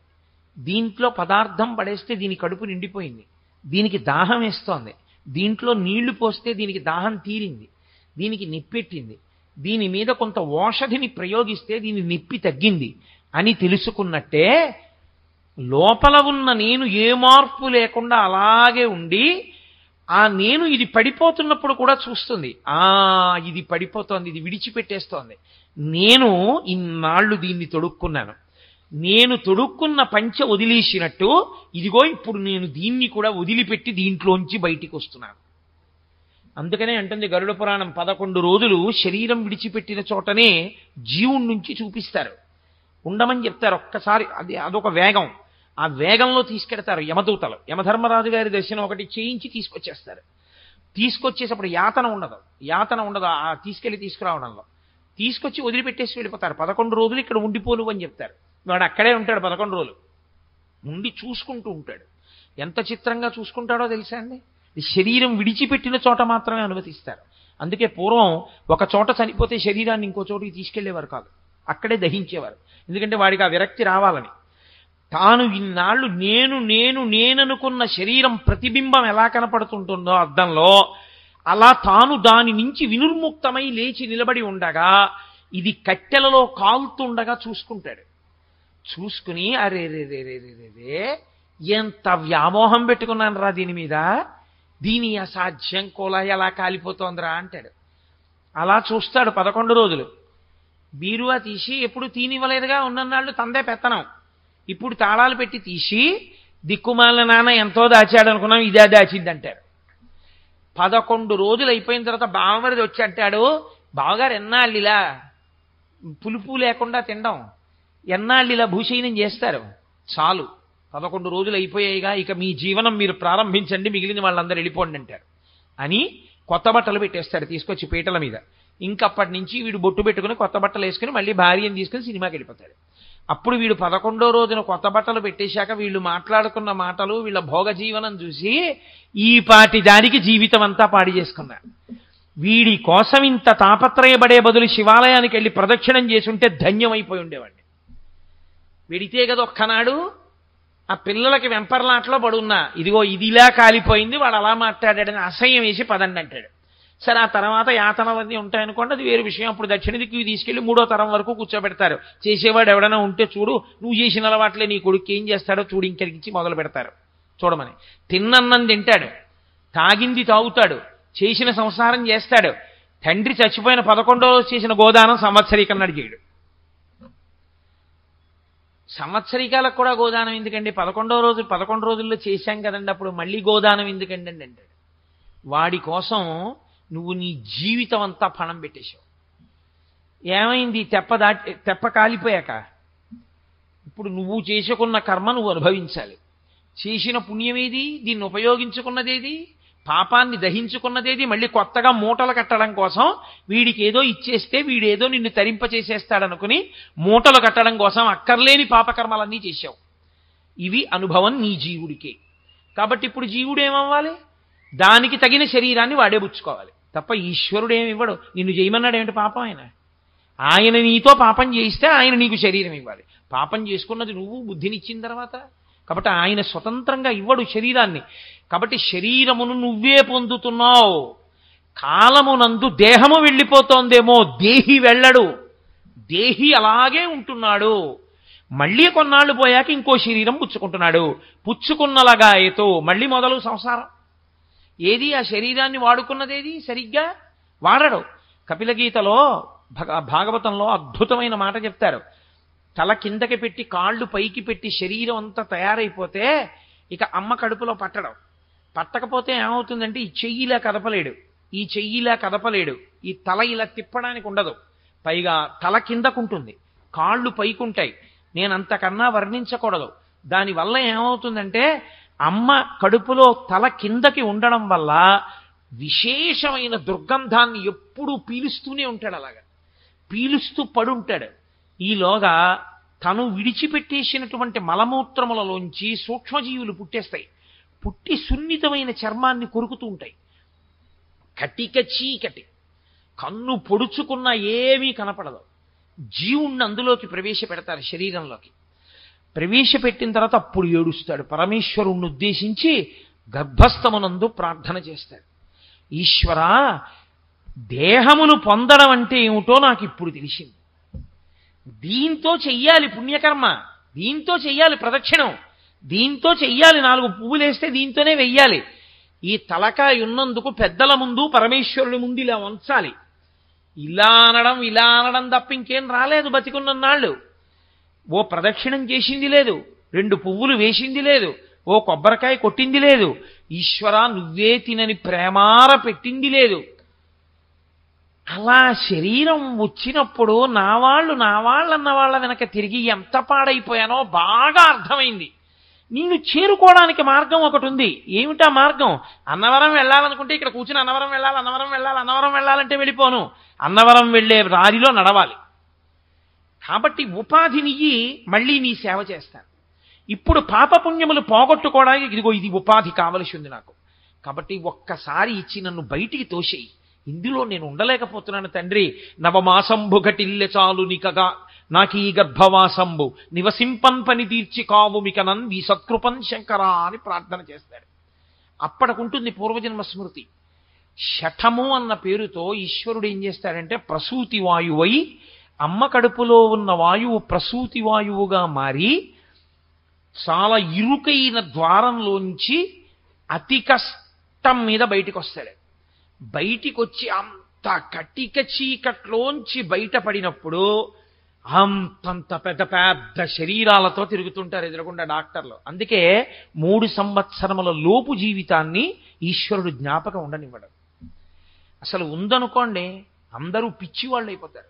దీంట్లో పదార్థం పడేస్తే దీని కడుపు నిండిపోయింది, దీనికి దాహం వేస్తోంది, దీంట్లో నీళ్లు పోస్తే దీనికి దాహం తీరింది, దీనికి నిప్పెట్టింది, దీని మీద కొంత ఓషధిని ప్రయోగిస్తే దీని నిప్పి తగ్గింది అని తెలుసుకున్నట్టే లోపల ఉన్న నేను ఏ మార్పు లేకుండా అలాగే ఉండి ఆ నేను ఇది పడిపోతున్నప్పుడు కూడా చూస్తుంది. ఇది పడిపోతోంది, ఇది విడిచిపెట్టేస్తోంది. నేను ఇన్నాళ్ళు దీన్ని తొడుక్కున్నాను, నేను తొడుక్కున్న పంచె వదిలేసినట్టు ఇదిగో ఇప్పుడు నేను దీన్ని కూడా వదిలిపెట్టి దీంట్లోంచి బయటికి వస్తున్నాను. అందుకనే అంటుంది గరుడ పురాణం, 11 రోజులు శరీరం విడిచిపెట్టిన చోటనే జీవుడి నుంచి చూపిస్తారు, ఉండమని చెప్తారు. ఒక్కసారి అదొక వేగం, ఆ వేగంలో తీసుకెడతారు యమదూతలు. యమధర్మరాజు గారి దర్శనం ఒకటి చేయించి తీసుకొచ్చేస్తారు. తీసుకొచ్చేటప్పుడు యాతన ఉండదు ఆ తీసుకురావడంలో. తీసుకొచ్చి వదిలిపెట్టేసి వెళ్ళిపోతారు. 11 రోజులు ఇక్కడ ఉండిపోను అని చెప్తారు. వాడు అక్కడే ఉంటాడు 11 రోజులు ఉండి చూసుకుంటూ ఉంటాడు. ఎంత చిత్రంగా చూసుకుంటాడో తెలుసా అండి. శరీరం విడిచిపెట్టిన చోట మాత్రమే అనుమతిస్తారు. అందుకే పూర్వం ఒక చోట చనిపోతే శరీరాన్ని ఇంకో చోటికి తీసుకెళ్లేవారు కాదు, అక్కడే దహించేవారు. ఎందుకంటే వాడికి ఆ విరక్తి రావాలని. తాను ఇన్నాళ్ళు నేననుకున్న శరీరం ప్రతిబింబం ఎలా కనపడుతుంటుందో అద్దంలో, అలా తాను దాని నుంచి వినుర్ముక్తమై లేచి నిలబడి ఉండగా ఇది కట్టెలలో కాలుతుండగా చూసుకుంటాడు. చూసుకుని అరే రే రే రే రే రే ఎంత వ్యామోహం పెట్టుకున్నాను రా దీని మీద, దీని అసాధ్యం కోలా ఎలా కాలిపోతోందిరా అంటాడు. అలా చూస్తాడు 11 రోజులు. బీరువా తీసి ఎప్పుడు తీనివ్వలేదుగా, ఉన్ననాళ్ళు తందే పెత్తనం. ఇప్పుడు తాళాలు పెట్టి తీసి దిక్కుమాలిన నాన్న ఎంతో దాచాడు అనుకున్నాం, ఇదే దాచింది అంటాడు. 11 రోజులు అయిపోయిన తర్వాత బావమరిది వచ్చి అంటాడు, బావగారు ఎన్నాళ్ళు ఇలా పులుపు లేకుండా తినడం, ఎన్నాళ్ళు ఇలా భూషయనం చేస్తారు, చాలు 11 రోజులు అయిపోయాయిగా, ఇక మీ జీవనం మీరు ప్రారంభించండి, మిగిలిన వాళ్ళందరూ వెళ్ళిపోండి అంటారు అని కొత్త బట్టలు పెట్టేస్తాడు తీసుకొచ్చి పీటల మీద. ఇంకప్పటి నుంచి వీడు బొట్టు పెట్టుకుని కొత్త బట్టలు వేసుకుని మళ్ళీ భార్యను తీసుకుని సినిమాకి వెళ్ళిపోతాడు. అప్పుడు వీడు 11వ రోజున కొత్త బట్టలు పెట్టేశాక వీళ్ళు మాట్లాడుకున్న మాటలు, వీళ్ళ భోగ జీవనం చూసి ఈ పాటి దానికి జీవితం అంతా పాడి చేసుకున్నాడు. వీడి కోసం ఇంత తాపత్రయపడే బదులు శివాలయానికి వెళ్ళి ప్రదక్షిణం చేసుంటే ధన్యమైపోయి ఉండేవాడిని. వెడితే కదా ఒక్కనాడు ఆ పిల్లలకి వెంపర్లాట్లో పడున్నా, ఇదిగో ఇదిలా కాలిపోయింది, వాడు అలా మాట్లాడాడని అసహ్యం వేసి పదండి అంటాడు. సరే ఆ తర్వాత యాతనవన్నీ ఉంటాయనుకోండి, అది వేరు విషయం. అప్పుడు దక్షిణ దిక్కు తీసుకెళ్లి 3వ తరం వరకు కూర్చోబెడతారు. చేసేవాడు ఎవడైనా ఉంటే చూడు, నువ్వు చేసిన అలవాట్లే నీ కొడుకు ఏం చేస్తాడో చూడు, ఇంకరించి మొదలు పెడతారు చూడమని. తిన్నన్నం తింటాడు, తాగింది తాగుతాడు, చేసిన సంసారం చేస్తాడు. తండ్రి చచ్చిపోయిన 11వ రోజు చేసిన గోదానం సంవత్సరీకన్నాడు చేయడు. సంవత్సరికాలకు కూడా గోదానం ఎందుకండి, 11వ రోజు 11 రోజుల్లో చేశాం కదండి, అప్పుడు మళ్ళీ గోదానం ఎందుకండి అంటాడు. వాడి కోసం నువ్వు నీ జీవితం అంతా పణం పెట్టేశావు. ఏమైంది, తెప్ప కాలిపోయాక ఇప్పుడు నువ్వు చేసుకున్న కర్మ నువ్వు అనుభవించాలి. చేసిన పుణ్యమేది, దీన్ని ఉపయోగించుకున్నదేది, పాపాన్ని దహించుకున్నదేది, మళ్ళీ కొత్తగా మూటలు కట్టడం కోసం వీడికి ఏదో ఇచ్చేస్తే వీడేదో నిన్ను తరింపచేసేస్తాడనుకుని మూటలు కట్టడం కోసం అక్కర్లేని పాపకర్మలన్నీ చేశావు. ఇవి అనుభవం నీ జీవుడికే. కాబట్టి ఇప్పుడు జీవుడు ఏమవ్వాలి, దానికి తగిన శరీరాన్ని వాడే పుచ్చుకోవాలి తప్ప ఈశ్వరుడు ఏమివ్వడు. నిన్ను చేయమన్నాడు ఏమిటి పాపం, ఆయన నీతో పాపం చేయిస్తే ఆయన నీకు శరీరం ఇవ్వాలి. పాపం చేసుకున్నది నువ్వు బుద్ధినిచ్చిన తర్వాత. కాబట్టి ఆయన స్వతంత్రంగా ఇవ్వడు శరీరాన్ని. కాబట్టి శరీరమును నువ్వే పొందుతున్నావు. కాలమునందు దేహము వెళ్ళిపోతోందేమో, దేహి వెళ్ళడు, దేహి అలాగే ఉంటున్నాడు. మళ్ళీ కొన్నాళ్ళు పోయాక ఇంకో శరీరం పుచ్చుకుంటున్నాడు. పుచ్చుకున్నలాగా ఏతో మళ్ళీ మొదలు సంసారం. ఏది ఆ శరీరాన్ని వాడుకున్నదేది సరిగ్గా వాడడు. కపిలగీతలో భాగవతంలో అద్భుతమైన మాట చెప్తారు. తల కిందకి పెట్టి కాళ్ళు పైకి పెట్టి శరీరం అంతా తయారైపోతే ఇక అమ్మ కడుపులో పట్టకపోతే ఏమవుతుందంటే ఈ చెయ్యిలా కదపలేడు, ఈ చెయ్యిలా కదపలేడు, ఈ తల ఇలా తిప్పడానికి ఉండదు. పైగా తల కిందకుంటుంది, కాళ్ళు పైకుంటాయి. నేనంతకన్నా వర్ణించకూడదు. దానివల్ల ఏమవుతుందంటే అమ్మ కడుపులో తల కిందకి ఉండడం వల్ల విశేషమైన దుర్గంధాన్ని ఎప్పుడూ పీలుస్తూనే ఉంటాడు. అలాగా పీలుస్తూ పడుంటాడు. ఈలోగా తను విడిచిపెట్టేసినటువంటి మలమూత్రములలోంచి సూక్ష్మజీవులు పుట్టేస్తాయి. పుట్టి సున్నితమైన చర్మాన్ని కొరుకుతూ ఉంటాయి. కటిక చీకటి, కన్ను పొడుచుకున్న ఏమీ కనపడదు. జీవుణ్ణి అందులోకి ప్రవేశపెడతారు, శరీరంలోకి ప్రవేశపెట్టిన తర్వాత అప్పుడు ఏడుస్తాడు. పరమేశ్వరుణ్ణి ఉద్దేశించి గర్భస్థమునందు ప్రార్థన చేస్తాడు. ఈశ్వరా, దేహమును పొందడం అంటే ఏమిటో నాకు ఇప్పుడు తెలిసింది. దీంతో చెయ్యాలి పుణ్యకర్మ, దీంతో చెయ్యాలి ప్రదక్షిణం, దీంతో చెయ్యాలి 4 పువ్వులేస్తే దీంతోనే వెయ్యాలి. ఈ తలకాయ ఉన్నందుకు పెద్దల ముందు పరమేశ్వరుడి ముందు ఇలా వంచాలి. ఇలా అనడం తప్ప ఇంకేం రాలేదు బతికున్నన్నాళ్ళు. ఓ ప్రదక్షిణం చేసింది లేదు, 2 పువ్వులు వేసింది లేదు, ఓ కొబ్బరికాయ కొట్టింది లేదు, ఈశ్వరా నువ్వే తినని ప్రేమార పెట్టింది లేదు. అలా శరీరం వచ్చినప్పుడు నా వాళ్ళు అన్న వాళ్ళ వెనక తిరిగి ఎంత పాడైపోయానో బాగా అర్థమైంది. నిన్ను చేరుకోవడానికి మార్గం ఒకటి ఉంది. ఏమిటా మార్గం? అన్నవరం వెళ్ళాలనుకుంటే ఇక్కడ కూర్చుని అన్నవరం వెళ్ళాలంటే వెళ్ళిపోను. అన్నవరం వెళ్ళే దారిలో నడవాలి. కాబట్టి ఉపాధినియ్యి, మళ్ళీ నీ సేవ చేస్తాను. ఇప్పుడు పాపపుణ్యములు పోగొట్టుకోవడానికి ఇదిగో ఇది ఉపాధి కావలసి ఉంది నాకు. కాబట్టి ఒక్కసారి ఇచ్చి నన్ను బయటికి తోసేయి. ఇందులో నేను ఉండలేకపోతున్నాను తండ్రి. నవమాసంబు ఘటిల్లె చాలు నికగా నాకీ గర్భవాసంబు నివసింపన్ పని తీర్చి కావు మికనన్ నీ సత్కృపన్ శంకరా అని ప్రార్థన చేస్తాడు. అప్పటికుంటుంది పూర్వజన్మ స్మృతి. శఠము అన్న పేరుతో ఈశ్వరుడు ఏం చేస్తాడంటే ప్రసూతి వాయువై, అమ్మ కడుపులో ఉన్న వాయువు ప్రసూతి వాయువుగా మారి చాలా ఇరుకైన ద్వారంలోంచి అతి కష్టం మీద బయటికి వస్తాడు. బయటికి వచ్చి అంత కటిక చీకట్లోంచి బయటపడినప్పుడు అంతంత పెద్ద పెద్ద శరీరాలతో తిరుగుతుంటారు ఎదురకుండా డాక్టర్లు. అందుకే 3 సంవత్సరముల లోపు జీవితాన్ని ఈశ్వరుడు జ్ఞాపకం ఉండనివ్వడం. అసలు ఉందనుకోండి అందరూ పిచ్చివాళ్ళు అయిపోతారు,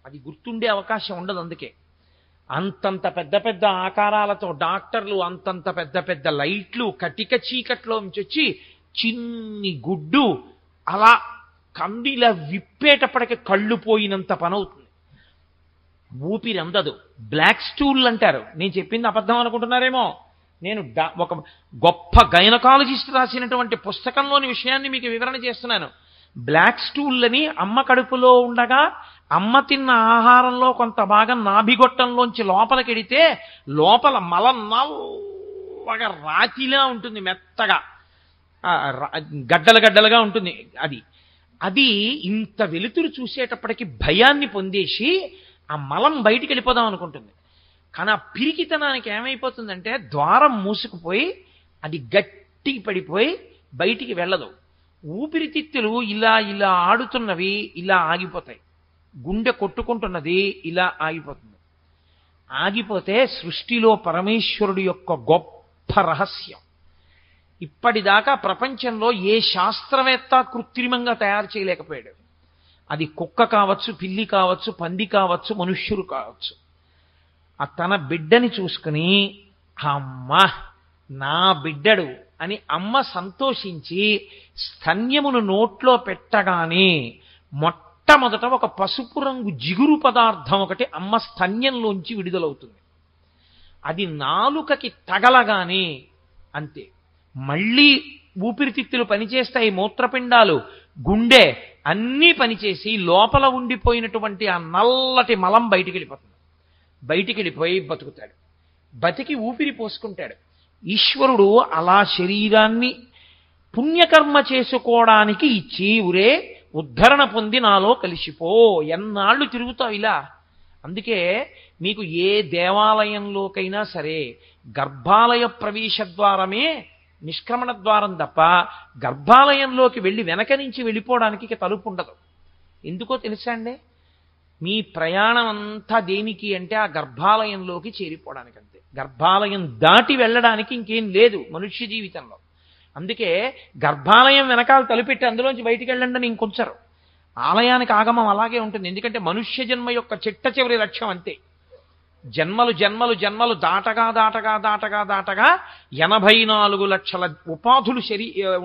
అది గుర్తుండే అవకాశం ఉండదు. అందుకే అంతంత పెద్ద పెద్ద ఆకారాలతో డాక్టర్లు, అంతంత పెద్ద పెద్ద లైట్లు, కటిక చీకట్లోంచి వచ్చి చిన్ని గుడ్డు అలా కందిలా విప్పేటప్పటికి కళ్ళు పోయినంత పనవుతుంది. ఊపిరి అందదు. బ్లాక్ స్టూల్ అంటారు. నేను చెప్పింది అబద్ధం అనుకుంటున్నారేమో. నేను ఒక గొప్ప గైనకాలజిస్ట్ రాసినటువంటి పుస్తకంలోని విషయాన్ని మీకు వివరణ చేస్తున్నాను. బ్లాక్ స్టూల్ అని అమ్మ కడుపులో ఉండగా అమ్మ తిన్న ఆహారంలో కొంత భాగం నాభిగొట్టంలోంచి లోపలికెడితే లోపల మలం నల్లగా రాతిలా ఉంటుంది, మెత్తగా గడ్డలుగా ఉంటుంది. అది ఇంత వెలుతురు చూసేటప్పటికి భయాన్ని పొందేసి ఆ మలం బయటికి వెళ్ళిపోదాం అనుకుంటుంది. కానీ ఆ పిరికితనానికి ఏమైపోతుందంటే ద్వారం మూసుకుపోయి అది గట్టి పడిపోయి బయటికి వెళ్ళదు. ఊపిరితిత్తులు ఇలా ఇలా ఆడుతున్నవి ఇలా ఆగిపోతాయి. గుండె కొట్టుకుంటున్నది ఇలా ఆగిపోతుంది. ఆగిపోతే సృష్టిలో పరమేశ్వరుడు యొక్క గొప్ప రహస్యం ఇప్పటిదాకా ప్రపంచంలో ఏ శాస్త్రవేత్త కృత్రిమంగా తయారు చేయలేకపోయాడు. అది కుక్క కావచ్చు, పిల్లి కావచ్చు, పంది కావచ్చు, మనుష్యుడు కావచ్చు. ఆ తన బిడ్డని చూసుకుని అమ్మ నా బిడ్డడు అని అమ్మ సంతోషించి స్తన్యమును నోట్లో పెట్టగానే మొట్టమొదట ఒక పసుపు రంగు జిగురు పదార్థం ఒకటి అమ్మ స్తన్యంలోంచి విడుదలవుతుంది. అది నాలుకకి తగలగానే అంతే, మళ్ళీ ఊపిరితిత్తులు పనిచేస్తాయి, మూత్రపిండాలు, గుండె అన్నీ పనిచేసి లోపల ఉండిపోయినటువంటి ఆ నల్లటి మలం బయటికి వెళ్ళిపోతుంది. బయటికి వెళ్ళిపోయి బతుకుతాడు. బతికి ఊపిరి పోసుకుంటాడు. ఈశ్వరుడు అలా శరీరాన్ని పుణ్యకర్మ చేసుకోవడానికి ఇచ్చి ఉరే ఉద్ధరణ పొంది నాలో కలిసిపో, ఎన్నాళ్ళు తిరుగుతావు ఇలా. అందుకే మీకు ఏ దేవాలయంలోకైనా సరే గర్భాలయ ప్రవేశ ద్వారమే నిష్క్రమణ ద్వారం తప్ప గర్భాలయంలోకి వెళ్ళి వెనక నుంచి వెళ్ళిపోవడానికి తలుపు ఉండదు. ఎందుకో తెలుసా అండి? మీ ప్రయాణం అంతా దేనికి అంటే ఆ గర్భాలయంలోకి చేరిపోవడానికి అంతే. గర్భాలయం దాటి వెళ్ళడానికి ఇంకేం లేదు మనుష్య జీవితంలో. అందుకే గర్భాలయం వెనకాల తలుపెట్టి అందులోంచి బయటికి వెళ్ళండి అని ఇంకొంచరు. ఆలయానికి ఆగమం అలాగే ఉంటుంది. ఎందుకంటే మనుష్య జన్మ యొక్క చిట్ట చివరి లక్ష్యం అంతే. జన్మలు జన్మలు జన్మలు దాటగా 84 లక్షల ఉపాధులు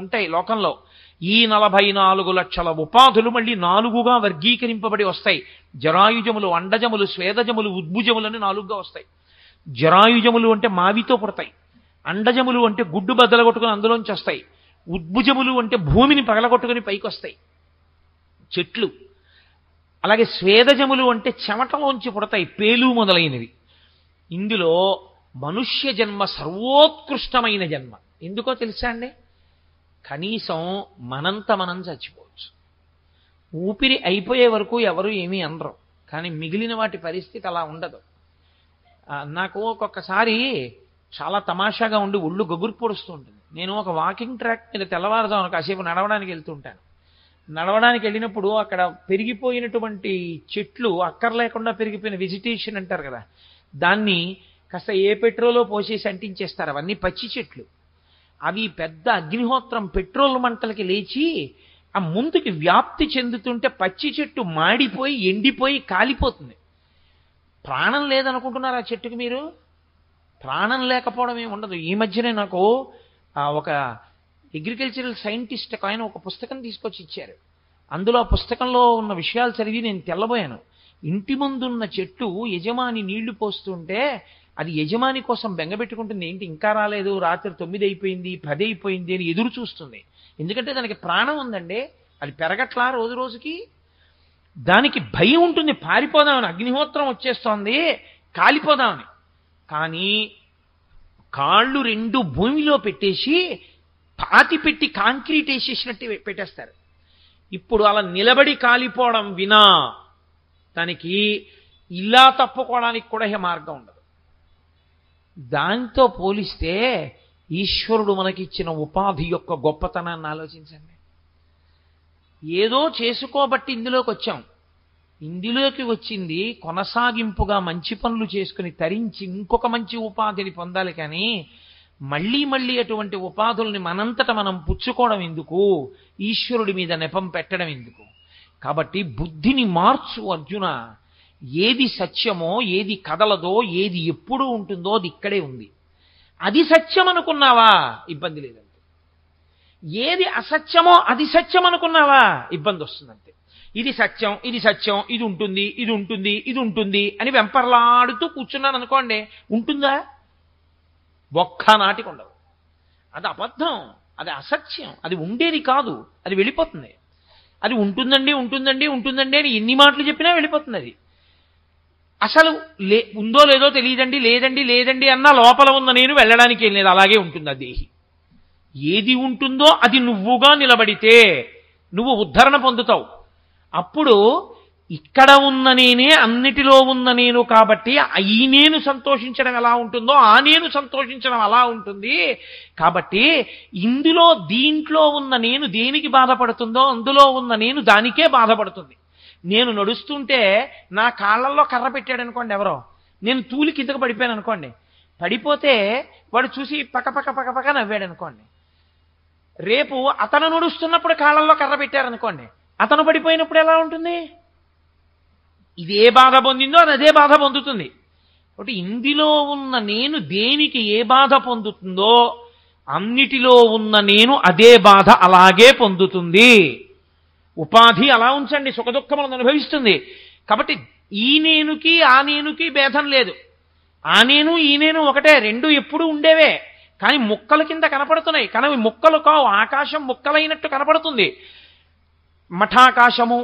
ఉంటాయి లోకంలో. ఈ 44 లక్షల ఉపాధులు మళ్ళీ 4గా వర్గీకరింపబడి వస్తాయి. జరాయుజములు, అండజములు, స్వేదజములు, ఉద్భుజములని 4గా వస్తాయి. జరాయుజములు అంటే మావితో పుడతాయి, అండజములు అంటే గుడ్డు బద్దలు కొట్టుకుని అందులోంచి వస్తాయి, ఉద్భుజములు అంటే భూమిని పగలగొట్టుకుని పైకొస్తాయి చెట్లు. అలాగే స్వేదజములు అంటే చెమటలోంచి పుడతాయి పేలు మొదలైనవి. ఇందులో మనుష్య జన్మ సర్వోత్కృష్టమైన జన్మ. ఎందుకో తెలుసా అండి? కనీసం మనంత మనం చచ్చిపోవచ్చు. ఊపిరి అయిపోయే వరకు ఎవరు ఏమీ అనరు, కానీ మిగిలిన వాటి పరిస్థితి అలా ఉండదు. నాకు ఒక్కొక్కసారి చాలా తమాషాగా ఉండి ఒళ్ళు గగురు పొడుస్తూ ఉంటుంది. నేను ఒక వాకింగ్ ట్రాక్ మీద తెల్లవారుజామున కాసేపు నడవడానికి వెళ్తుంటాను. నడవడానికి వెళ్ళినప్పుడు అక్కడ పెరిగిపోయినటువంటి చెట్లు, అక్కర్లేకుండా పెరిగిపోయిన వెజిటేషన్ అంటారు కదా, దాన్ని కాస్త ఏ పెట్రోలో పోసేసి అంటించేస్తారు. అవన్నీ పచ్చి చెట్లు. అవి పెద్ద అగ్నిహోత్రం పెట్రోల్ మంటలకి లేచి ఆ ముందుకి వ్యాప్తి చెందుతుంటే పచ్చి చెట్టు మాడిపోయి ఎండిపోయి కాలిపోతుంది. ప్రాణం లేదనుకుంటున్నారు ఆ చెట్టుకి మీరు? ప్రాణం లేకపోవడం ఏమి ఉండదు. ఈ మధ్యనే నాకు ఒక అగ్రికల్చరల్ సైంటిస్ట్ ఆయన ఒక పుస్తకం తీసుకొచ్చి ఇచ్చారు. అందులో ఆ పుస్తకంలో ఉన్న విషయాలు చదివి నేను తెల్లబోయాను. ఇంటి ముందున్న చెట్టు యజమాని నీళ్లు పోస్తుంటే అది యజమాని కోసం బెంగపెట్టుకుంటుంది. ఏంటి ఇంకా రాలేదు, రాత్రి 9 అయిపోయింది 10 అయిపోయింది అని ఎదురు చూస్తుంది. ఎందుకంటే దానికి ప్రాణం ఉందండి, అది పెరగట్లా రోజు రోజుకి. దానికి భయం ఉంటుంది, పారిపోదామని, అగ్నిహోత్రం వచ్చేస్తోంది కాలిపోదామని. కానీ కాళ్ళు 2 భూమిలో పెట్టేసి పాతి పెట్టి కాంక్రీట్ వేసేసినట్టు పెట్టేస్తారు. ఇప్పుడు అలా నిలబడి కాలిపోవడం వినా దానికి ఇలా తప్పుకోవడానికి కూడా ఏ మార్గం ఉండదు. దాంతో పోలిస్తే ఈశ్వరుడు మనకిచ్చిన ఉపాధి యొక్క గొప్పతనాన్ని ఆలోచించండి. ఏదో చేసుకోబట్టి ఇందులోకి వచ్చాం. ఇందులోకి వచ్చింది కొనసాగింపుగా మంచి పనులు చేసుకుని తరించి ఇంకొక మంచి ఉపాధిని పొందాలి. కానీ మళ్ళీ మళ్ళీ అటువంటి ఉపాధుల్ని మనంతట మనం పుచ్చుకోవడం ఎందుకు? ఈశ్వరుడి మీద నెపం పెట్టడం ఎందుకు? కాబట్టి బుద్ధిని మార్చు అర్జున. ఏది సత్యమో, ఏది కదలదో, ఏది ఎప్పుడూ ఉంటుందో అది ఇక్కడే ఉంది. అది సత్యం అనుకున్నావా ఇబ్బంది లేదంతే. ఏది అసత్యమో అది సత్యం అనుకున్నావా ఇబ్బంది వస్తుందంతే. ఇది సత్యం, ఇది సత్యం, ఇది ఉంటుంది, ఇది ఉంటుంది, ఇది ఉంటుంది అని వెంపర్లాడుతూ కూర్చున్నాను అనుకోండి, ఉంటుందా? ఒక్కనాటికి ఉండదు. అది అబద్ధం, అది అసత్యం, అది ఉండేది కాదు, అది వెళ్ళిపోతుంది. అది ఉంటుందండి ఉంటుందండి ఉంటుందండి అని ఎన్ని మాటలు చెప్పినా వెళ్ళిపోతుంది. అది అసలు ఉందో లేదో తెలియదండి, లేదండి లేదండి అన్నా లోపల ఉన్న నేను వెళ్ళడానికి ఏం లేదు, అలాగే ఉంటుంది ఆ దేహి. ఏది ఉంటుందో అది నువ్వుగా నిలబడితే నువ్వు ఉద్ధరణ పొందుతావు. అప్పుడు ఇక్కడ ఉన్న నేనే అన్నిటిలో ఉన్న నేను కాబట్టి ఈ నేను సంతోషించడం ఎలా ఉంటుందో ఆ నేను సంతోషించడం అలా ఉంటుంది. కాబట్టి ఇందులో దీంట్లో ఉన్న నేను దేనికి బాధపడుతుందో అందులో ఉన్న నేను దానికే బాధపడుతుంది. నేను నడుస్తుంటే నా కాళ్ళల్లో కర్ర పెట్టాడు అనుకోండి ఎవరో, నేను తూలి కిందకు పడిపోయాను అనుకోండి, పడిపోతే వాడు చూసి పక్క నవ్వాడు అనుకోండి. రేపు అతను నడుస్తున్నప్పుడు కాళ్ళల్లో కర్ర పెట్టారనుకోండి, అతను పడిపోయినప్పుడు ఎలా ఉంటుంది? ఇదే బాధ పొందిందో అది అదే బాధ పొందుతుంది. కాబట్టి ఇందులో ఉన్న నేను దేనికి ఏ బాధ పొందుతుందో అన్నిటిలో ఉన్న నేను అదే బాధ అలాగే పొందుతుంది. ఉపాధి అలా ఉంచండి, సుఖదుఖములను అనుభవిస్తుంది. కాబట్టి ఈ నేనుకి ఆ నేనుకి భేదం లేదు. ఆ నేను ఈ నేను ఒకటే, రెండు ఎప్పుడూ ఉండేవే. కానీ ముక్కల కింద కనపడుతున్నాయి, కానీ ముక్కలు కావు. ఆకాశం ముక్కలైనట్టు కనపడుతుంది. మఠాకాశము,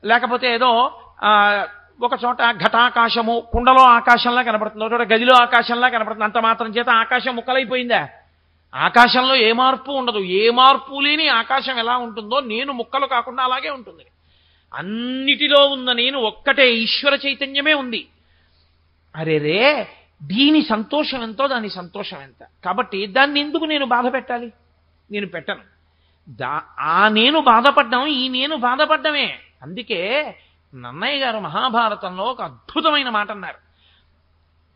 లేకపోతే ఏదో ఒక చోట ఘటాకాశము, కుండలో ఆకాశంలా కనపడుతుంది, ఒక చోట గదిలో ఆకాశంలా కనపడుతుంది. అంత మాత్రం చేత ఆకాశం ముక్కలైపోయిందా? ఆకాశంలో ఏ మార్పు ఉండదు. ఏ మార్పు లేని ఆకాశం ఎలా ఉంటుందో నేను ముక్కలు కాకుండా అలాగే ఉంటుంది. అన్నిటిలో ఉన్న నేను ఒక్కటే, ఈశ్వర చైతన్యమే ఉంది. అరేరే, దీని సంతోషం ఎంతో దాని సంతోషం ఎంత. కాబట్టి దాన్ని ఎందుకు నేను బాధ పెట్టాలి? నేను పెట్టను. ఆ నేను బాధపడ్డం ఈ నేను బాధపడ్డమే. అందుకే నన్నయ్య గారు మహాభారతంలో ఒక అద్భుతమైన మాట అన్నారు.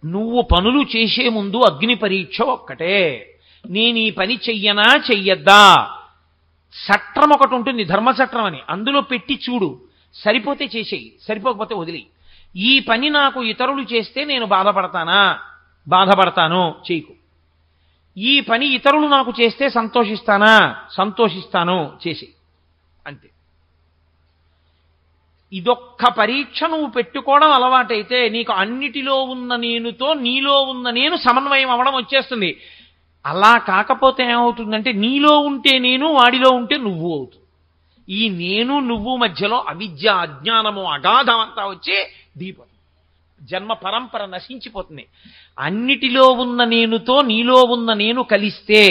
నువ్వు పనులు చేసే ముందు అగ్ని పరీక్ష ఒక్కటే. నేను ఈ పని చెయ్యనా చెయ్యద్దా? చట్రం ఒకటి ఉంటుంది, ధర్మచట్రం అని, అందులో పెట్టి చూడు. సరిపోతే చేసేయి, సరిపోకపోతే వదిలి. ఈ పని నాకు ఇతరులు చేస్తే నేను బాధపడతానా? బాధపడతాను, చేయకు. ఈ పని ఇతరులు నాకు చేస్తే సంతోషిస్తానా? సంతోషిస్తాను, చేసేయి. అంతే. ఇదొక్క పరీక్ష నువ్వు పెట్టుకోవడం అలవాటైతే నీకు అన్నిటిలో ఉన్న నేనుతో నీలో ఉన్న నేను సమన్వయం అవ్వడం వచ్చేస్తుంది. అలా కాకపోతే ఏమవుతుందంటే నీలో ఉంటే నేను, వాడిలో ఉంటే నువ్వు అవుతుంది. ఈ నేను నువ్వు మధ్యలో అవిద్య, అజ్ఞానము, అగాధం అంతా వచ్చి దీపం, జన్మ పరంపర నశించిపోతుంది. అన్నిటిలో ఉన్న నేనుతో నీలో ఉన్న నేను కలిస్తే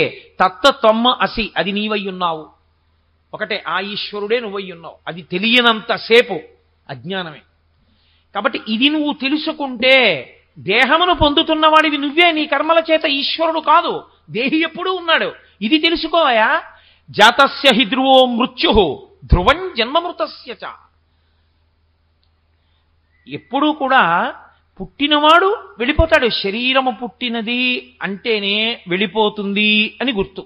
తత్వ అసి, అది నీవై ఉన్నావు. ఒకటే, ఆ ఈశ్వరుడే నువ్వై ఉన్నావు. అది తెలియనంతసేపు అజ్ఞానమే. కాబట్టి ఇది నువ్వు తెలుసుకుంటే దేహమును పొందుతున్నవాడివి నువ్వే, నీ కర్మల చేత ఈశ్వరుడు కాదు. దేహి ఎప్పుడూ ఉన్నాడు. ఇది తెలుసుకోవయా. జాతస్య హి ధ్రువో మృత్యు ధ్రువం జన్మమృతస్య చ. ఎప్పుడూ కూడా పుట్టినవాడు వెళ్ళిపోతాడు. శరీరము పుట్టినది అంటేనే వెళ్ళిపోతుంది అని గుర్తు.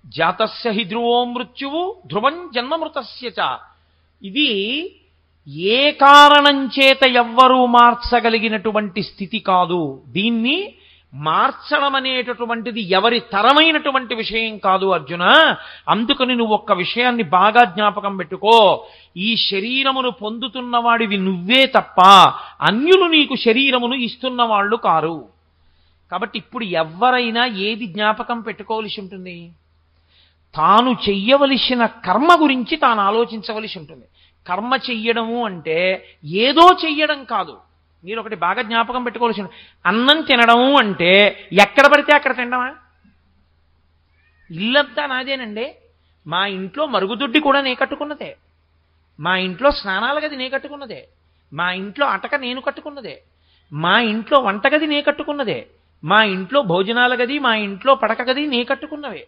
జాతస్య హి ధ్రువో మృత్యువు ధ్రువం జన్మమృతస్య చ. ఇది ఏ కారణం చేత ఎవ్వరూ మార్చగలిగినటువంటి స్థితి కాదు. దీన్ని మార్చడం అనేటటువంటిది ఎవరి తరమైనటువంటి విషయం కాదు అర్జున. అందుకని నువ్వు ఒక్క విషయాన్ని బాగా జ్ఞాపకం పెట్టుకో. ఈ శరీరమును పొందుతున్నవాడివి నువ్వే తప్ప అన్యులు నీకు శరీరమును ఇస్తున్న వాళ్ళు కారు. కాబట్టి ఇప్పుడు ఎవరైనా ఏది జ్ఞాపకం పెట్టుకోవలసి ఉంటుంది? తాను చెయ్యవలసిన కర్మ గురించి తాను ఆలోచించవలసి ఉంటుంది. కర్మ చెయ్యడము అంటే ఏదో చెయ్యడం కాదు. మీరు ఒకటి బాగా జ్ఞాపకం పెట్టుకోవాల్సి ఉంటుంది. అన్నం తినడము అంటే ఎక్కడ పడితే అక్కడ తినడమా? ఇల్లంతా నాదేనండి. మా ఇంట్లో మరుగుదొడ్డి కూడా నే కట్టుకున్నదే. మా ఇంట్లో స్నానాల గది నే కట్టుకున్నదే. మా ఇంట్లో అటక నేను కట్టుకున్నదే. మా ఇంట్లో వంటగది నే కట్టుకున్నదే. మా ఇంట్లో భోజనాల గది, మా ఇంట్లో పడక గది నే కట్టుకున్నవే.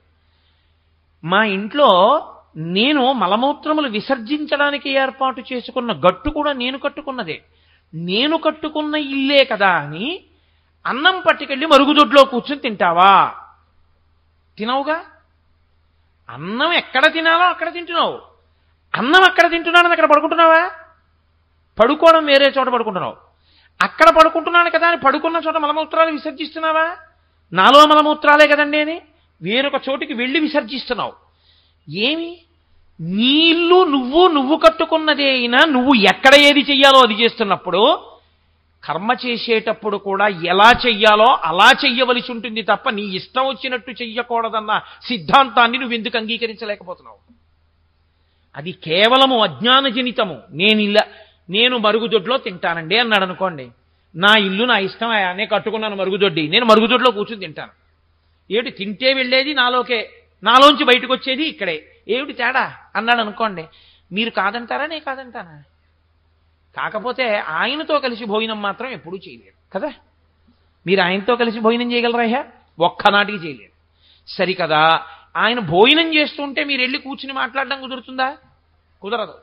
మా ఇంట్లో నేను మలమూత్రములు విసర్జించడానికి ఏర్పాటు చేసుకున్న గట్టు కూడా నేను కట్టుకున్నదే. నేను కట్టుకున్న ఇల్లే కదా అని అన్నం పట్టుకెళ్ళి మరుగుదొడ్లో కూర్చొని తింటావా? తినవుగా. అన్నం ఎక్కడ తినాలో అక్కడ తింటున్నావు. అన్నం అక్కడ తింటున్నానని అక్కడ పడుకుంటున్నావా? పడుకోవడం వేరే చోట పడుకుంటున్నావు. అక్కడ పడుకుంటున్నాను కదా అని పడుకున్న చోట మలమూత్రాలు విసర్జిస్తున్నావా? నాలో మలమూత్రాలే కదండి అని వేరొక చోటికి వెళ్ళి విసర్జిస్తున్నావు. ఏమి? నీ ఇల్లు నువ్వు కట్టుకున్నదే అయినా నువ్వు ఎక్కడ ఏది చెయ్యాలో అది చేస్తున్నప్పుడు కర్మ చేసేటప్పుడు కూడా ఎలా చెయ్యాలో అలా చెయ్యవలసి ఉంటుంది తప్ప నీ ఇష్టం వచ్చినట్టు చెయ్యకూడదన్న సిద్ధాంతాన్ని నువ్వు ఎందుకు అంగీకరించలేకపోతున్నావు? అది కేవలము అజ్ఞానజనితము. నేను మరుగుదొడ్లో తింటానండి అన్నాడు అనుకోండి. నా ఇల్లు నా ఇష్టం, నేను కట్టుకున్నాను మరుగుదొడ్డి, నేను మరుగుదొడ్లో కూర్చుని తింటాను. ఏమిటి తింటే వెళ్ళేది నాలోకే, నాలోంచి బయటకు వచ్చేది ఇక్కడే, ఏమిటి తేడా అన్నాడు అనుకోండి. మీరు కాదంటారా, నేను కాదంటానా? కాకపోతే ఆయనతో కలిసి భోజనం మాత్రం ఎప్పుడూ చేయలేరు కదా. మీరు ఆయనతో కలిసి భోజనం చేయగలరా? ఒక్కనాటికి చేయలేరు. సరికదా. ఆయన భోజనం చేస్తుంటే మీరు వెళ్ళి కూర్చుని మాట్లాడడం కుదురుతుందా? కుదరదు.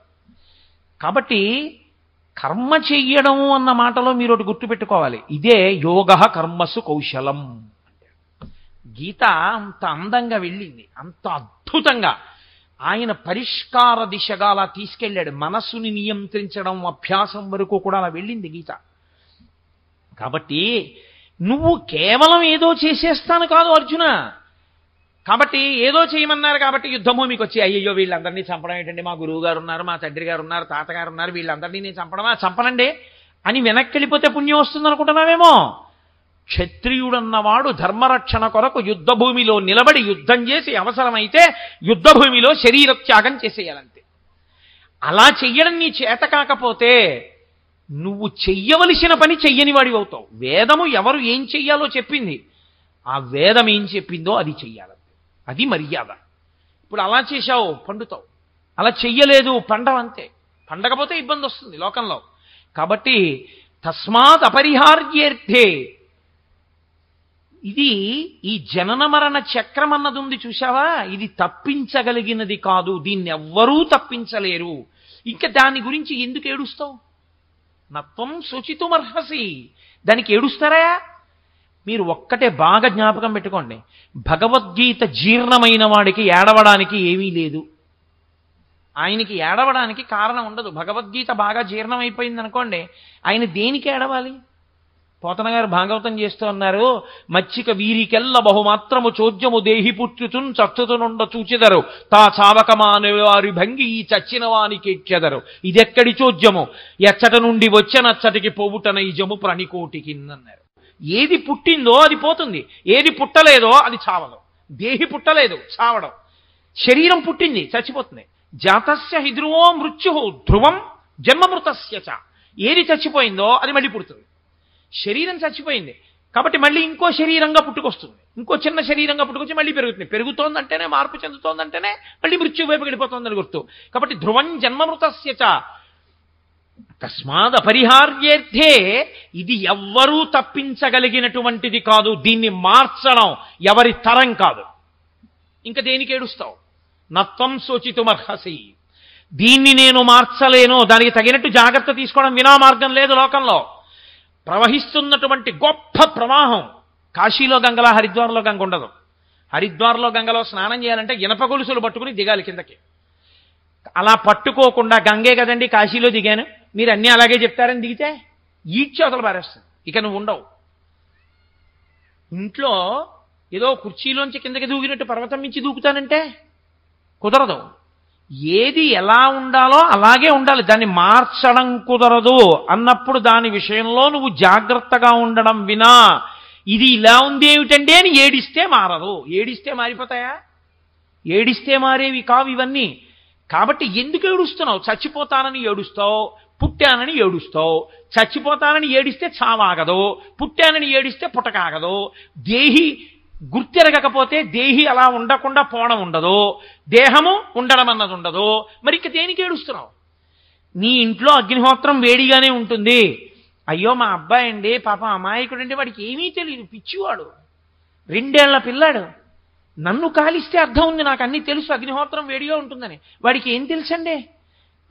కాబట్టి కర్మ చెయ్యడము అన్న మాటలో మీరు ఒకటి గుర్తుపెట్టుకోవాలి. ఇదే యోగ కర్మసు కౌశలం. గీత అంత అందంగా వెళ్ళింది, అంత అద్భుతంగా ఆయన పరిష్కార దిశగా అలా తీసుకెళ్ళాడు. మనస్సుని నియంత్రించడం అభ్యాసం వరకు కూడా అలా వెళ్ళింది గీత. కాబట్టి నువ్వు కేవలం ఏదో చేసేస్తాను కాదు అర్జున. కాబట్టి ఏదో చేయమన్నారు కాబట్టి యుద్ధభూమికి వచ్చి అయ్యో వీళ్ళందరినీ చంపడం ఏంటండి, మా గురువు గారు ఉన్నారు, మా తండ్రి గారు ఉన్నారు, తాతగారు ఉన్నారు, వీళ్ళందరినీ నేను చంపనండి అని వెనక్కి వెళ్ళిపోతే పుణ్యం వస్తుంది అనుకుంటున్నావేమో. క్షత్రియుడన్నవాడు ధర్మరక్షణ కొరకు యుద్ధభూమిలో నిలబడి యుద్ధం చేసి అవసరమైతే యుద్ధభూమిలో శరీర త్యాగం చేసేయాలంతే. అలా చెయ్యడం నీ చేత కాకపోతే నువ్వు చెయ్యవలసిన పని చెయ్యని వాడివి అవుతావు. వేదము ఎవరు ఏం చెయ్యాలో చెప్పింది, ఆ వేదం ఏం చెప్పిందో అది చెయ్యాలంతే. అది మర్యాద. ఇప్పుడు అలా చేశావు పండుతావు, అలా చెయ్యలేదు పండవంతే. పండకపోతే ఇబ్బంది వస్తుంది లోకంలో. కాబట్టి తస్మాత్ అపరిహార్యేర్థే, ఇది ఈ జనన మరణ చక్రం అన్నది ఉంది చూశావా, ఇది తప్పించగలిగినది కాదు. దీన్ని ఎవ్వరూ తప్పించలేరు. ఇంకా దాని గురించి ఎందుకు ఏడుస్తావు? నత్వం శుచితుమర్హసి, దానికి ఏడుస్తారా? మీరు ఒక్కటే బాగా జ్ఞాపకం పెట్టుకోండి, భగవద్గీత జీర్ణమైన వాడికి ఏడవడానికి ఏమీ లేదు. ఆయనకి ఏడవడానికి కారణం ఉండదు. భగవద్గీత బాగా జీర్ణమైపోయింది అనుకోండి, ఆయన దేనికి ఏడవాలి? పోతన గారు భాగవతం చేస్తూ ఉన్నారు, మచ్చిక వీరికెల్ల బహుమాత్రము చోద్యము దేహి పుట్టుతున్ చచ్చుతునుండ చూచెదరు తా చావకమాని వారి భంగి ఈ చచ్చిన వానికి ఎక్కెదరు. ఇదెక్కడి చోద్యము, ఎచ్చట నుండి వచ్చనచ్చటికి పోవుటన ఇజము ప్రణికోటికి అన్నారు. ఏది పుట్టిందో అది పోతుంది, ఏది పుట్టలేదో అది చావదు. దేహి పుట్టలేదు, చావడం. శరీరం పుట్టింది, చచ్చిపోతుంది. జాతస్య హి ధ్రువో మృత్యు ధ్రువం జన్మమృతస్య చ. ఏది చచ్చిపోయిందో అది మళ్ళీ పుడుతుంది. శరీరం చచ్చిపోయింది కాబట్టి మళ్ళీ ఇంకో శరీరంగా పుట్టుకొస్తుంది, ఇంకో చిన్న శరీరంగా పుట్టుకొచ్చి మళ్ళీ పెరుగుతుంది. పెరుగుతోందంటేనే, మార్పు చెందుతోందంటేనే మళ్ళీ మృత్యు వైపు వెళ్ళిపోతుందని గుర్తు. కాబట్టి ధ్రువం జన్మమృతస్య చ తస్మాద్ అపరిహార్యేర్థే. ఇది ఎవ్వరూ తప్పించగలిగినటువంటిది కాదు. దీన్ని మార్చడం ఎవరి తరం కాదు. ఇంకా దేనికి ఏడుస్తావు? నత్వం శోచితుమర్హసి. దీన్ని నేను మార్చలేను, దానికి తగినట్టు జాగ్రత్త తీసుకోవడం వినా మార్గం లేదు లోకంలో. ప్రవహిస్తున్నటువంటి గొప్ప ప్రవాహం. కాశీలో గంగలా హరిద్వార్లో గంగ ఉండదు. హరిద్వార్లో గంగలో స్నానం చేయాలంటే ఇనప గొలుసులు పట్టుకుని దిగాలి కిందకి. అలా పట్టుకోకుండా గంగే కదండి కాశీలో దిగాను, మీరు అన్నీ అలాగే చెప్తారని దిగితే ఈడ్చేతలు పారేస్తుంది. ఇక నువ్వు ఉండవు. ఇంట్లో ఏదో కుర్చీలోంచి కిందకి దూకినట్టు పర్వతం మించి దూకుతానంటే కుదరదు. ఏది ఎలా ఉండాలో అలాగే ఉండాలి, దాన్ని మార్చడం కుదరదు. అన్నప్పుడు దాని విషయంలో నువ్వు జాగ్రత్తగా ఉండడం వినా ఇది ఇలా ఉంది ఏమిటండి అని ఏడిస్తే మారదు. ఏడిస్తే మారిపోతాయా? ఏడిస్తే మారేవి కావు ఇవన్నీ. కాబట్టి ఎందుకు ఏడుస్తున్నావు? చచ్చిపోతానని ఏడుస్తావు, పుట్టానని ఏడుస్తావు. చచ్చిపోతానని ఏడిస్తే చావాగదు, పుట్టానని ఏడిస్తే పుట్టకాగదు. దేహి గుర్తెరగకపోతే దేహి అలా ఉండకుండా పోవడం ఉండదు, దేహము ఉండడం అన్నది ఉండదు. మరి ఇక దేనికి ఏడుస్తున్నావు? నీ ఇంట్లో అగ్నిహోత్రం వేడిగానే ఉంటుంది. అయ్యో మా అబ్బాయి అండి పాపం అమాయకుడండి, వాడికి ఏమీ తెలియదు, పిచ్చివాడు, 2 ఏళ్ల పిల్లాడు, నన్ను కాలిస్తే అర్థం ఉంది, నాకు అన్నీ తెలుసు, అగ్నిహోత్రం వేడిగా ఉంటుందని. వాడికి ఏం తెలుసండి?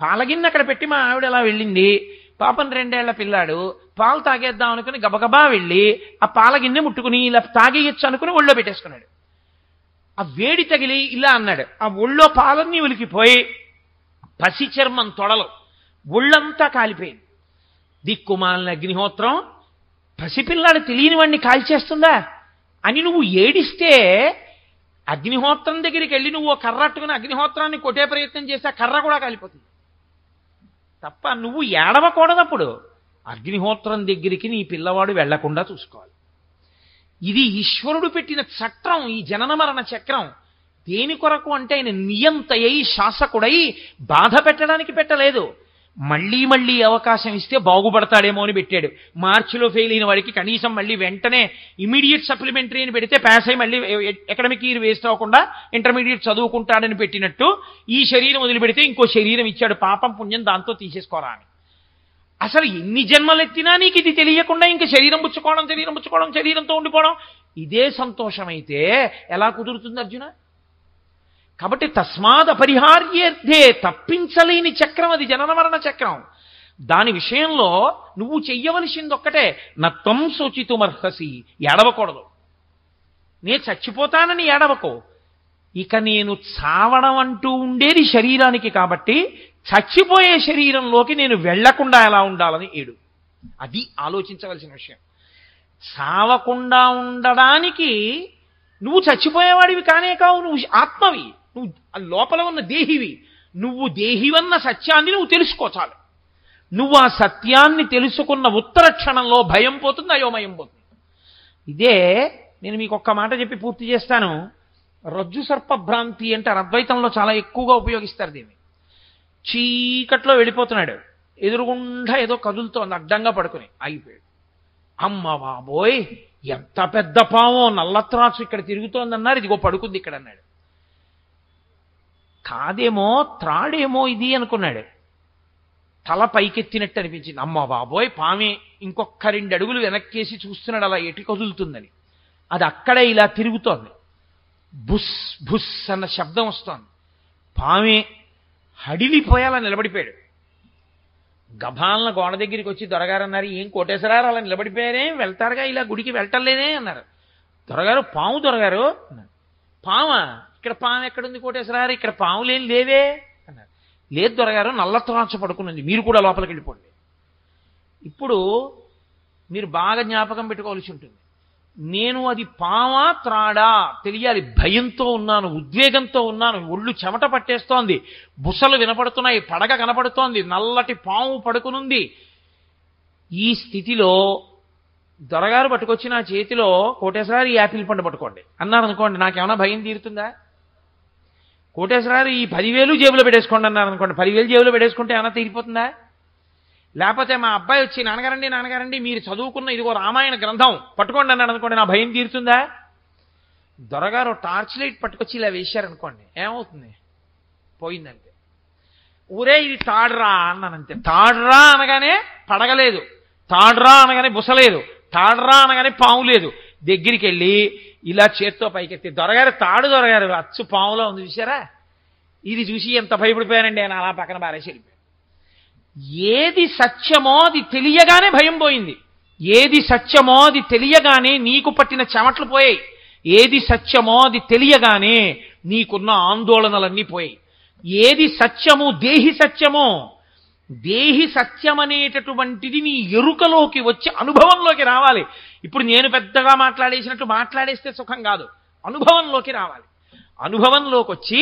పాలగిన్నె అక్కడ పెట్టి మా ఆవిడ అలా వెళ్ళింది, పాపం 2 ఏళ్ల పిల్లాడు, పాలు తాగేద్దాం అనుకుని గబగబా వెళ్ళి ఆ పాలగిన్నె ముట్టుకుని ఇలా తాగేయచ్చు అనుకుని ఒళ్ళో పెట్టేసుకున్నాడు. ఆ వేడి తగిలి ఇలా అన్నాడు. ఆ ఒళ్ళో పాలన్నీ ఉలికిపోయి పసి చర్మం తొడలు ఒళ్ళంతా కాలిపోయింది. దిక్కుమాలిన అగ్నిహోత్రం పసిపిల్లాడు తెలియని వాడిని కాల్చేస్తుందా అని నువ్వు ఏడిస్తే, అగ్నిహోత్రం దగ్గరికి వెళ్ళి నువ్వు కర్రట్టుకుని అగ్నిహోత్రాన్ని కొట్టే ప్రయత్నం చేస్తే కర్ర కూడా కాలిపోతుంది తప్ప నువ్వు ఏడవకూడదప్పుడు. అగ్నిహోత్రం దగ్గరికి నీ పిల్లవాడు వెళ్లకుండా చూసుకోవాలి. ఇది ఈశ్వరుడు పెట్టిన చక్రం, ఈ జనన మరణ చక్రం. దేని కొరకు అంటే ఆయన నియంతయై శాసకుడై బాధ పెట్టడానికి పెట్టలేదు. మళ్ళీ మళ్ళీ అవకాశం ఇస్తే బాగుపడతాడేమో అని పెట్టాడు. మార్చిలో ఫెయిల్ అయిన వాడికి కనీసం మళ్ళీ వెంటనే ఇమీడియట్ సప్లిమెంటరీ అని పెడితే పాస్ అయ్యి మళ్ళీ అకాడమిక్ ఇయర్ వేస్ట్ అవ్వకుండా ఇంటర్మీడియట్ చదువుకుంటాడని పెట్టినట్టు ఈ శరీరం వదిలిపెడితే ఇంకో శరీరం ఇచ్చాడు, పాపం పుణ్యం దాంతో తీసేసుకోరా అని. అసలు ఎన్ని జన్మలెత్తినా నీకు ఇది తెలియకుండా ఇంకా శరీరం పుచ్చుకోవడం శరీరంతో ఉండిపోవడం ఇదే సంతోషమైతే ఎలా కుదురుతుంది అర్జున? కాబట్టి తస్మాద్ అపరిహార్యేర్థే, తప్పించలేని చక్రం అది, జనన మరణ చక్రం. దాని విషయంలో నువ్వు చెయ్యవలసింది ఒక్కటే, నత్వం శోచితుమర్హసి. ఏడవకూడదు. నేను చచ్చిపోతానని ఏడవకో. ఇక నేను చావడం అంటూ ఉండేది శరీరానికి కాబట్టి చచ్చిపోయే శరీరంలోకి నేను వెళ్లకుండా ఎలా ఉండాలని ఏడు. అది ఆలోచించవలసిన విషయం. చావకుండా ఉండడానికి నువ్వు చచ్చిపోయేవాడివి కానే కావు, నువ్వు ఆత్మవి, నువ్వు లోపల ఉన్న దేహివి. నువ్వు దేహివన్న సత్యాన్ని నువ్వు తెలుసుకోచాలి. నువ్వు ఆ సత్యాన్ని తెలుసుకున్న ఉత్తర క్షణంలో భయం పోతుంది, అయోమయం పోతుంది. ఇదే నేను మీకు ఒక్క మాట చెప్పి పూర్తి చేస్తాను. రజ్జు సర్పభ్రాంతి అంటారు, అద్వైతంలో చాలా ఎక్కువగా ఉపయోగిస్తారు దీన్ని. చీకట్లో వెళ్ళిపోతున్నాడు, ఎదురుగుండా ఏదో కదులుతోంది, అడ్డంగా పడుకుని ఆగిపోయాడు. అమ్మ బాబోయ్ ఎంత పెద్ద పామో, నల్లత్రాసు ఇక్కడ తిరుగుతోందన్నారు, ఇదిగో పడుకుంది ఇక్కడ అన్నాడు. కాదేమో త్రాడేమో ఇది అనుకున్నాడు. తల పైకెత్తినట్టు అనిపించింది. అమ్మ బాబోయ్ పామే. ఇంకొక 2 అడుగులు వెనక్కేసి చూస్తున్నాడు, అలా ఎటు కదులుతుందని. అది అక్కడే ఇలా తిరుగుతోంది. బుస్ బుస్ అన్న శబ్దం వస్తోంది. పామే హడిలిపోయేలా నిలబడిపోయాడు. గభాలన గోడ దగ్గరికి వచ్చి దొరగారు అన్నారు, ఏం కోటేశ్వరారు అలా నిలబడిపోయారే, వెళ్తారుగా ఇలా గుడికి వెళ్ళటంలేనే అన్నారు. దొరగారు పాము దొరగారు అన్నారు. పామా? ఇక్కడ పాము ఎక్కడుంది కోటేశ్వరారు, ఇక్కడ పాములేం లేవే అన్నారు. లేదు దొరగారు, నల్లత్రాచ పడుకున్నది, మీరు కూడా లోపలికి వెళ్ళిపోండి. ఇప్పుడు మీరు బాగా జ్ఞాపకం పెట్టుకోవాల్సి ఉంటుంది. నేను అది పామా త్రాడా తెలియాలి. భయంతో ఉన్నాను, ఉద్వేగంతో ఉన్నాను, ఒళ్ళు చెమట పట్టేస్తోంది, బుసలు వినపడుతున్నాయి, పడగ కనపడుతోంది, నల్లటి పాము పడుకునుంది. ఈ స్థితిలో దొరగారు పట్టుకొచ్చి నా చేతిలో కోటేశ్వరారు ఈ యాపిల్ పండు పట్టుకోండి అన్నారు అనుకోండి, నాకేమైనా భయం తీరుతుందా? కోటేశ్వరారు ఈ 10,000 జేబులో పెట్టేసుకోండి అన్నారు అనుకోండి, 10,000 జేబులో పెట్టేసుకుంటే ఏమైనా తీరిపోతుందా? లేకపోతే మా అబ్బాయి వచ్చి నాన్నగారండి మీరు చదువుకున్న ఇదిగో రామాయణ గ్రంథం పట్టుకోండి అన్నాడు అనుకోండి, నా భయం తీరుతుందా? దొరగారు టార్చ్ లైట్ పట్టుకొచ్చి ఇలా వేశారనుకోండి, ఏమవుతుంది? పోయిందంటే. ఊరే ఇది తాడ్రా అన్నానంతే. తాడ్రా అనగానే పడగలేదు, తాడ్రా అనగానే బుసలేదు, తాడ్రా అనగానే పాము లేదు. దగ్గరికి వెళ్ళి ఇలా చేత్తో పైకెత్తి దొరగారు దొరగారు అచ్చు పాములో ఉంది చూసారా, ఇది చూసి ఎంత భయపడిపోయానండి ఆయన అలా పక్కన బారేసి వెళ్ళిపోయాను. ఏది సత్యమో అది తెలియగానే భయం పోయింది, ఏది సత్యమో అది తెలియగానే నీకు పట్టిన చెమట్లు పోయాయి, ఏది సత్యమో అది తెలియగానే నీకున్న ఆందోళనలన్నీ పోయాయి. ఏది సత్యము, దేహి సత్యమో, దేహి సత్యమనేటటువంటిది నీ ఎరుకలోకి వచ్చి అనుభవంలోకి రావాలి. ఇప్పుడు నేను పెద్దగా మాట్లాడేసినట్టు మాట్లాడేస్తే సుఖం కాదు, అనుభవంలోకి రావాలి. అనుభవంలోకి వచ్చి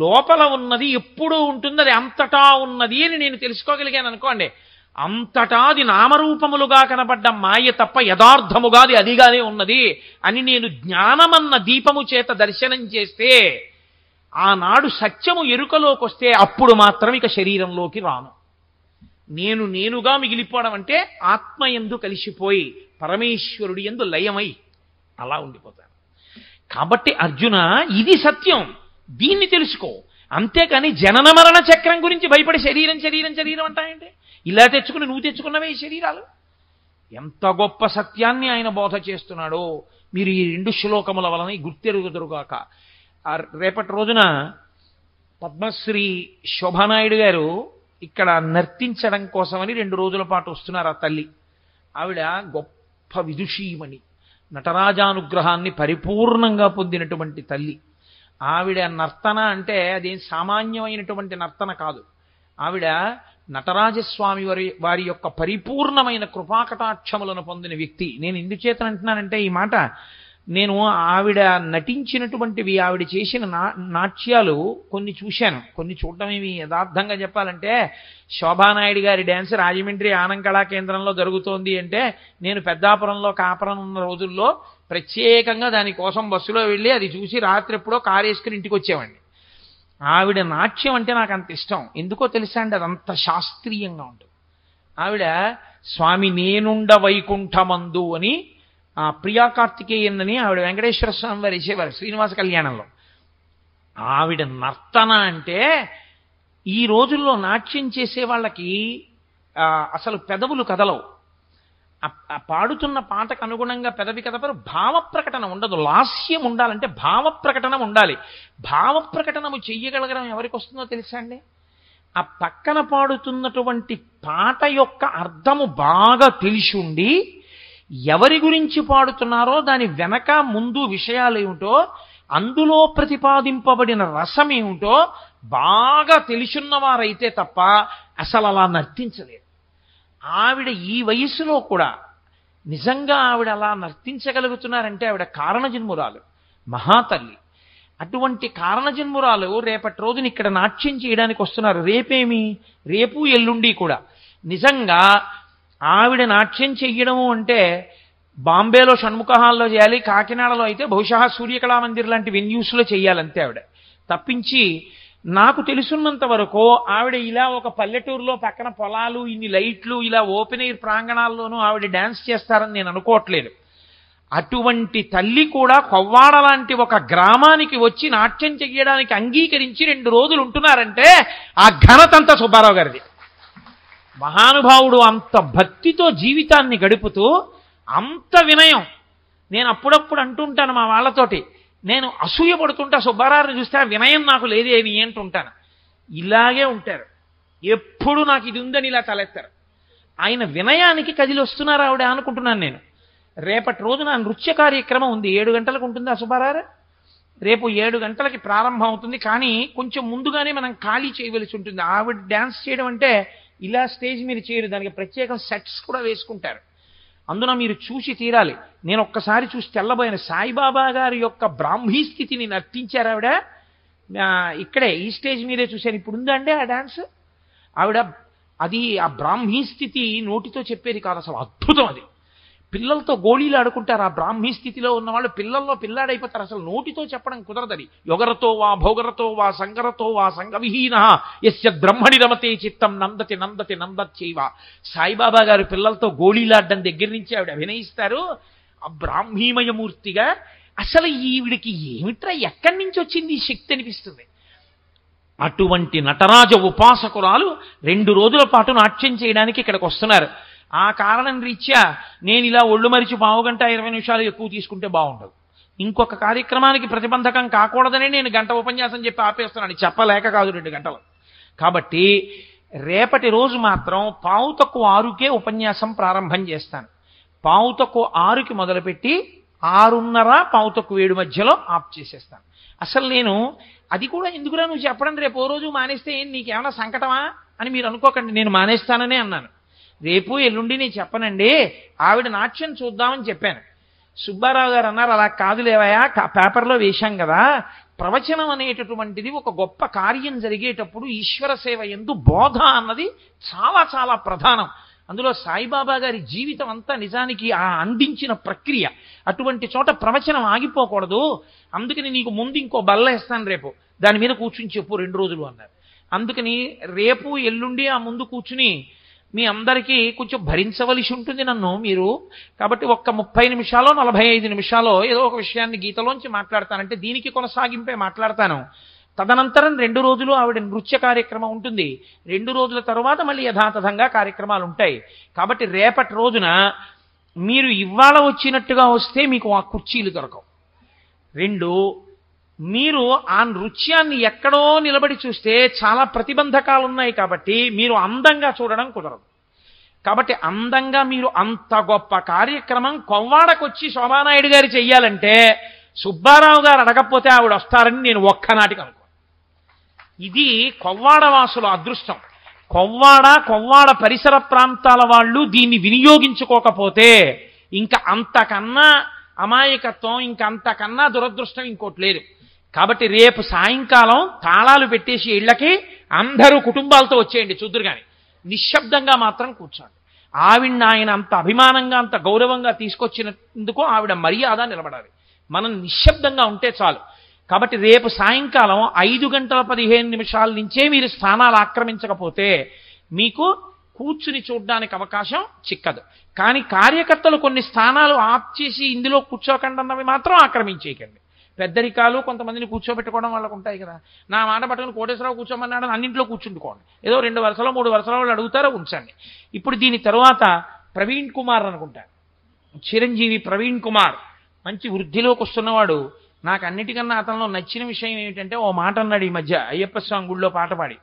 లోపల ఉన్నది ఎప్పుడూ ఉంటుంది, అది అంతటా ఉన్నది అని నేను తెలుసుకోగలిగాను అనుకోండి, అంతటా అది నామరూపములుగా కనబడ్డ మాయ తప్ప యథార్థముగా అది అదిగానే ఉన్నది అని నేను జ్ఞానమన్న దీపము చేత దర్శనం చేస్తే, ఆనాడు సత్యము ఎరుకలోకి వస్తే అప్పుడు మాత్రం ఇక శరీరంలోకి రాను. నేనుగా మిగిలిపోవడం అంటే ఆత్మయందు కలిసిపోయి పరమేశ్వరుడి యందు లయమై అలా ఉండిపోతాను. కాబట్టి అర్జున, ఇది సత్యం, దీన్ని తెలుసుకో. అంతేకాని జనన మరణ చక్రం గురించి భయపడి శరీరం అంటాయంటే, ఇలా తెచ్చుకుని నువ్వు తెచ్చుకున్నవే ఈ శరీరాలు. ఎంత గొప్ప సత్యాన్ని ఆయన బోధ చేస్తున్నాడో మీరు ఈ 2 శ్లోకముల వలన గుర్తెరుగుదురుగాక. రేపటి రోజున పద్మశ్రీ శోభానాయుడు గారు ఇక్కడ నర్తించడం కోసమని 2 రోజుల పాటు వస్తున్నారు. ఆ తల్లి ఆవిడ గొప్ప విదుషీమణి, నటరాజానుగ్రహాన్ని పరిపూర్ణంగా పొందినటువంటి తల్లి. ఆవిడ నర్తన అంటే అదేం సామాన్యమైనటువంటి నర్తన కాదు. ఆవిడ నటరాజస్వామి వారి యొక్క పరిపూర్ణమైన కృపాకటాక్షములను పొందిన వ్యక్తి. నేను ఎందుచేత అంటున్నానంటే ఈ మాట, నేను ఆవిడ నటించినటువంటివి, ఆవిడ చేసిన నాట్యాలు కొన్ని చూశాను. కొన్ని చూడటమేమి యథార్థంగా చెప్పాలంటే, శోభానాయుడు గారి డ్యాన్స్ రాజమండ్రి ఆనంద కళా కేంద్రంలో జరుగుతోంది అంటే, నేను పెద్దాపురంలో కాపురం ఉన్న రోజుల్లో ప్రత్యేకంగా దానికోసం బస్సులో వెళ్ళి అది చూసి రాత్రి ఎప్పుడో కారేసుకుని ఇంటికి వచ్చేవాడిని. ఆవిడ నాట్యం అంటే నాకు అంత ఇష్టం. ఎందుకో తెలుసా అండి, అదంత శాస్త్రీయంగా ఉంటుంది. ఆవిడ స్వామి నేనుండ వైకుంఠమందు అని ప్రియా కార్తికేయన్ అని ఆవిడ వెంకటేశ్వర స్వామి వారు వేసేవారు శ్రీనివాస కళ్యాణంలో. ఆవిడ నర్తన అంటే ఈ రోజుల్లో నాట్యం చేసే వాళ్ళకి అసలు పెదవులు కదలవు. పాడుతున్న పాటకు అనుగుణంగా పెదవి కదపరు, భావ ప్రకటన ఉండదు. లాస్యం ఉండాలంటే భావ ప్రకటన ఉండాలి. భావ ప్రకటనము చెయ్యగలగడం ఎవరికి వస్తుందో తెలుసా అండి? ఆ పక్కన పాడుతున్నటువంటి పాట యొక్క అర్థము బాగా తెలిసి ఉండి, ఎవరి గురించి పాడుతున్నారో దాని వెనక ముందు విషయాలు ఏమిటో, అందులో ప్రతిపాదింపబడిన రసం ఏమిటో బాగా తెలిసిన్నవారైతే తప్ప అసలు అలా నర్తించలేదు. ఆవిడ ఈ వయస్సులో కూడా నిజంగా ఆవిడ అలా నర్తించగలుగుతున్నారంటే ఆవిడ కారణజన్మురాలు, మహాతల్లి. అటువంటి కారణజన్మురాలు రేపటి రోజున ఇక్కడ నాట్యం చేయడానికి వస్తున్నారు. రేపు ఎల్లుండి కూడా. నిజంగా ఆవిడ నాట్యం చెయ్యడము అంటే బాంబేలో షణ్ముఖ హాల్లో చేయాలి, కాకినాడలో అయితే బహుశా సూర్యకళామందిర్ లాంటి వెన్యూస్లో చెయ్యాలంతే ఆవిడ. తప్పించి నాకు తెలుసున్నంత వరకు ఆవిడ ఇలా ఒక పల్లెటూరులో పక్కన పొలాలు, ఇన్ని లైట్లు, ఇలా ఓపెన్ ఎయిర్ ప్రాంగణాల్లోనూ ఆవిడ డ్యాన్స్ చేస్తారని నేను అనుకోవట్లేదు. అటువంటి తల్లి కూడా కొవ్వాడ లాంటి ఒక గ్రామానికి వచ్చి నాట్యం చెయ్యడానికి అంగీకరించి 2 రోజులు ఉంటున్నారంటే ఆ ఘనతంతా సుబ్బారావు గారిది. మహానుభావుడు అంత భక్తితో జీవితాన్ని గడుపుతూ అంత వినయం. నేను అప్పుడప్పుడు అంటుంటాను మా వాళ్ళతోటి, నేను అసూయ పడుతుంటా సుబ్బారావుని చూస్తే ఆ వినయం నాకు లేదేమి అంటుంటాను. ఇలాగే ఉంటారు, ఎప్పుడు నాకు ఇది ఉందని ఇలా తలెత్తారు. ఆయన వినయానికి కదిలి వస్తున్నారు ఆవిడ అనుకుంటున్నాను నేను. రేపటి రోజున నృత్య కార్యక్రమం ఉంది, 7 గంటలకు ఉంటుంది. ఆ సుబ్బారావు రేపు 7 గంటలకి ప్రారంభం అవుతుంది. కానీ కొంచెం ముందుగానే మనం ఖాళీ చేయవలసి ఉంటుంది. ఆవిడ డ్యాన్స్ చేయడం అంటే ఇలా స్టేజ్ మీద చేయరు, దానికి ప్రత్యేకం సెట్స్ కూడా వేసుకుంటారు. అందున మీరు చూసి తీరాలి. నేను ఒక్కసారి చూసి తెల్లబోయిన సాయిబాబా గారి యొక్క బ్రాహ్మీ స్థితిని నర్తించారు ఆవిడ. ఇక్కడే ఈ స్టేజ్ మీదే చూశాను. ఇప్పుడు ఉందా అండి ఆ డాన్స్? ఆవిడ అది ఆ బ్రాహ్మీ స్థితి నోటితో చెప్పేది కాదు, అసలు అద్భుతం. అది పిల్లలతో గోళీలు ఆడుకుంటారు. ఆ బ్రాహ్మీ స్థితిలో ఉన్నవాళ్ళు పిల్లల్లో పిల్లాడైపోతారు. అసలు నోటితో చెప్పడం కుదరదని. యొగరతో వా భోగరతో వా సంగరతో వా సంగవిహీన యస్య బ్రహ్మణి రమతే చిత్తం నందతి నందతి నందచ్చైవ. సాయిబాబా గారు పిల్లలతో గోళీలాడడం దగ్గర నుంచి ఆవిడ అభినయిస్తారు. ఆ బ్రాహ్మీమయమూర్తిగా అసలు ఈవిడికి ఏమిట్రా, ఎక్కడి నుంచి వచ్చింది ఈ శక్తి అనిపిస్తుంది. అటువంటి నటరాజ ఉపాసకురాలు 2 రోజుల పాటు నాట్యం చేయడానికి ఇక్కడికి వస్తున్నారు. ఆ కారణం రీత్యా నేను ఇలా ఒళ్ళు మరిచి 15-20 నిమిషాలు ఎక్కువ తీసుకుంటే బాగుండదు, ఇంకొక కార్యక్రమానికి ప్రతిబంధకం కాకూడదని నేను గంట ఉపన్యాసం చెప్పి ఆపేస్తున్నాను. చెప్పలేక కాదు, 2 గంటలు. కాబట్టి రేపటి రోజు మాత్రం 5:45కే ఉపన్యాసం ప్రారంభం చేస్తాను. 5:45కి మొదలుపెట్టి 6:30-5:07 మధ్యలో ఆఫ్ చేసేస్తాను. అసలు నేను అది కూడా ఎందుకురా నువ్వు చెప్పడం, రేపు ఓ రోజు మానేస్తే నీకేమైనా సంకటమా అని మీరు అనుకోకండి. నేను మానేస్తాననే అన్నాను. రేపు ఎల్లుండి నేను చెప్పనండి, ఆవిడ నాట్యం చూద్దామని చెప్పాను. సుబ్బారావు గారు అన్నారు, అలా కాదు లేవయా, పేపర్లో వేశాం కదా, ప్రవచనం అనేటటువంటిది ఒక గొప్ప కార్యం జరిగేటప్పుడు ఈశ్వర సేవ యందు బోధ అన్నది చాలా చాలా ప్రధానం. అందులో సాయిబాబా గారి జీవితం అంతా నిజానికి ఆ అందించిన ప్రక్రియ. అటువంటి చోట ప్రవచనం ఆగిపోకూడదు. అందుకని నీకు ముందు ఇంకో బల్ల వేస్తాను, రేపు దాని మీద కూర్చుని చెప్పు 2 రోజులు అన్నారు. అందుకని రేపు ఎల్లుండి ఆ ముందు కూర్చుని మీ అందరికీ కొంచెం భరించవలసి ఉంటుంది నన్ను మీరు. కాబట్టి ఒక్క 30 నిమిషాలో 45 నిమిషాలో ఏదో ఒక విషయాన్ని గీతలోంచి మాట్లాడతానంటే దీనికి కొనసాగింపే మాట్లాడతాను. తదనంతరం 2 రోజులు ఆవిడ నృత్య కార్యక్రమం ఉంటుంది. 2 రోజుల తరువాత మళ్ళీ యథాతథంగా కార్యక్రమాలు ఉంటాయి. కాబట్టి రేపటి రోజున మీరు ఇవాళ వచ్చినట్టుగా వస్తే మీకు ఆ కుర్చీలు దొరకవు. 2, మీరు ఆ నృత్యాన్ని ఎక్కడో నిలబడి చూస్తే చాలా ప్రతిబంధకాలు ఉన్నాయి. కాబట్టి మీరు అందంగా చూడడం కుదరదు. కాబట్టి అందంగా మీరు అంత గొప్ప కార్యక్రమం కొవ్వాడకొచ్చి శోభానాయుడు గారు చెయ్యాలంటే సుబ్బారావు గారు అడగకపోతే ఆవిడ వస్తారని నేను ఒక్కనాటికి అనుకో. ఇది కొవ్వాడవాసుల అదృష్టం. కొవ్వాడ పరిసర ప్రాంతాల వాళ్ళు దీన్ని వినియోగించుకోకపోతే ఇంకా అంతకన్నా అమాయకత్వం, ఇంకా అంతకన్నా దురదృష్టం ఇంకోటి లేదు. కాబట్టి రేపు సాయంకాలం తాళాలు పెట్టేసి ఇళ్లకి అందరూ కుటుంబాలతో వచ్చేయండి, చూద్దురు కానీ నిశ్శబ్దంగా మాత్రం కూర్చోండి. ఆవిడ్ని ఆయన అంత అభిమానంగా అంత గౌరవంగా తీసుకొచ్చినందుకు ఆవిడ మర్యాద నిలబడాలి. మనం నిశ్శబ్దంగా ఉంటే చాలు. కాబట్టి రేపు సాయంకాలం 5:15 నుంచే మీరు స్థానాలు ఆక్రమించకపోతే మీకు కూర్చుని చూడడానికి అవకాశం చిక్కదు. కానీ కార్యకర్తలు కొన్ని స్థానాలు ఆప్ చేసి ఇందులో కూర్చోకండి అన్నవి మాత్రం ఆక్రమించేయకండి. పెద్దరికాలు కొంతమందిని కూర్చోబెట్టుకోవడం వాళ్ళకు ఉంటాయి కదా. నా మాట పట్టుకుని కోటేశ్వరరావు కూర్చోమన్నాడు, అన్నింట్లో కూర్చుంటుకోండి. ఏదో 2 వరుసలో 3 వరుసలో వాళ్ళు అడుగుతారో ఉంచండి. ఇప్పుడు దీని తరువాత ప్రవీణ్ కుమార్ అనుకుంటా, చిరంజీవి ప్రవీణ్ కుమార్ మంచి వృద్ధిలోకి వస్తున్నవాడు. నాకు అన్నిటికన్నా అతనిలో నచ్చిన విషయం ఏమిటంటే ఓ మాట అన్నాడు ఈ మధ్య అయ్యప్ప స్వామి గుడిలో పాట పాడి,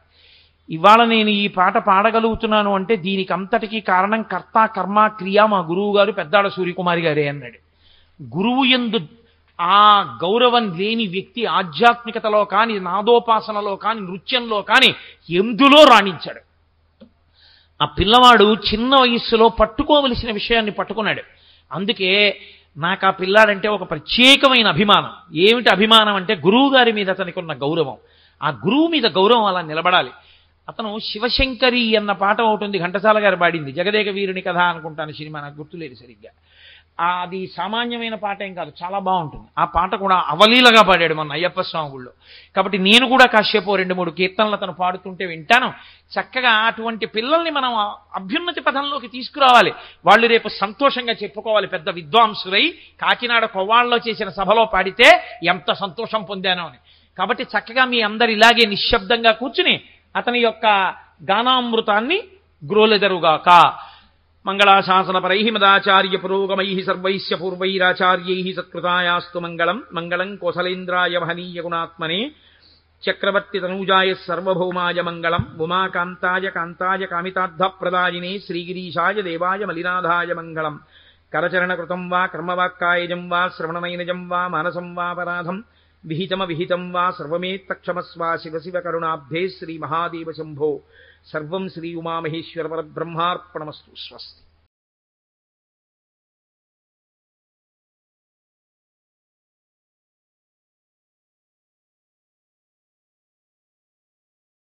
ఇవాళ నేను ఈ పాట పాడగలుగుతున్నాను అంటే దీనికి అంతటికీ కారణం కర్త కర్మ క్రియ మా గురువు గారు పెద్దాడ సూర్యకుమారి గారే అన్నాడు. గురువు యందు ఆ గౌరవం లేని వ్యక్తి ఆధ్యాత్మికతలో కానీ, నాదోపాసనలో కానీ, నృత్యంలో కానీ ఎందులో రాణించాడు. ఆ పిల్లవాడు చిన్న వయస్సులో పట్టుకోవలసిన విషయాన్ని పట్టుకున్నాడు. అందుకే నాకు ఆ పిల్లాడంటే ఒక ప్రత్యేకమైన అభిమానం. ఏమిటి అభిమానం అంటే గురువు గారి మీద అతనికి ఉన్న గౌరవం. ఆ గురువు మీద గౌరవం అలా నిలబడాలి. అతను శివశంకరి అన్న పాట ఒకటి ఘంటసాల గారు పాడింది, జగదేక వీరుని కథ అనుకుంటాను సినిమా, నాకు గుర్తులేదు సరిగ్గా. అది సామాన్యమైన పాట ఏం కాదు, చాలా బాగుంటుంది. ఆ పాట కూడా అవలీలగా పాడాడు మన అయ్యప్ప స్వామి గుళ్ళో. కాబట్టి నేను కూడా కాసేపు 2-3 కీర్తనలు అతను పాడుతుంటే వింటాను. చక్కగా అటువంటి పిల్లల్ని మనం అభ్యున్నతి పథంలోకి తీసుకురావాలి. వాళ్ళు రేపు సంతోషంగా చెప్పుకోవాలి, పెద్ద విద్వాంసులై కాకినాడ కొవ్వాళ్ళలో చేసిన సభలో పాడితే ఎంత సంతోషం పొందానో అని. కాబట్టి చక్కగా మీ అందరు ఇలాగే నిశ్శబ్దంగా కూర్చుని అతని యొక్క గానామృతాన్ని గ్రోలెదరుగాక. మంగళాశాసనపరై మదాచార్య పురోగమై సర్వైస్య పూర్వైరాచార్యై సత్కృతాయాస్తు మంగళం. మంగళం కోసలేంద్రాయ మహనీయ గుణాత్మనే చక్రవర్తి తనూజాయ సర్వభౌమాయ మంగళం. ఉమాకాంతాయ కాంతాయ కామితార్థప్రదాయినే శ్రీగిరీశాయ దేవాయ మలినాథాయ మంగళం. కరచరణకృతం వా కర్మవాక్కాయజం వా శ్రవణనైనజం వా మానసం వాపరాధం విహితమవిహితం వా సర్వమేత్తక్షమస్వ శివ శివ కరుణాబ్ధే శ్రీ మహాదేవ శంభో. సర్వం శ్రీ ఉమామహేశ్వర పరబ్రహ్మార్పణమస్తు. స్వస్తి.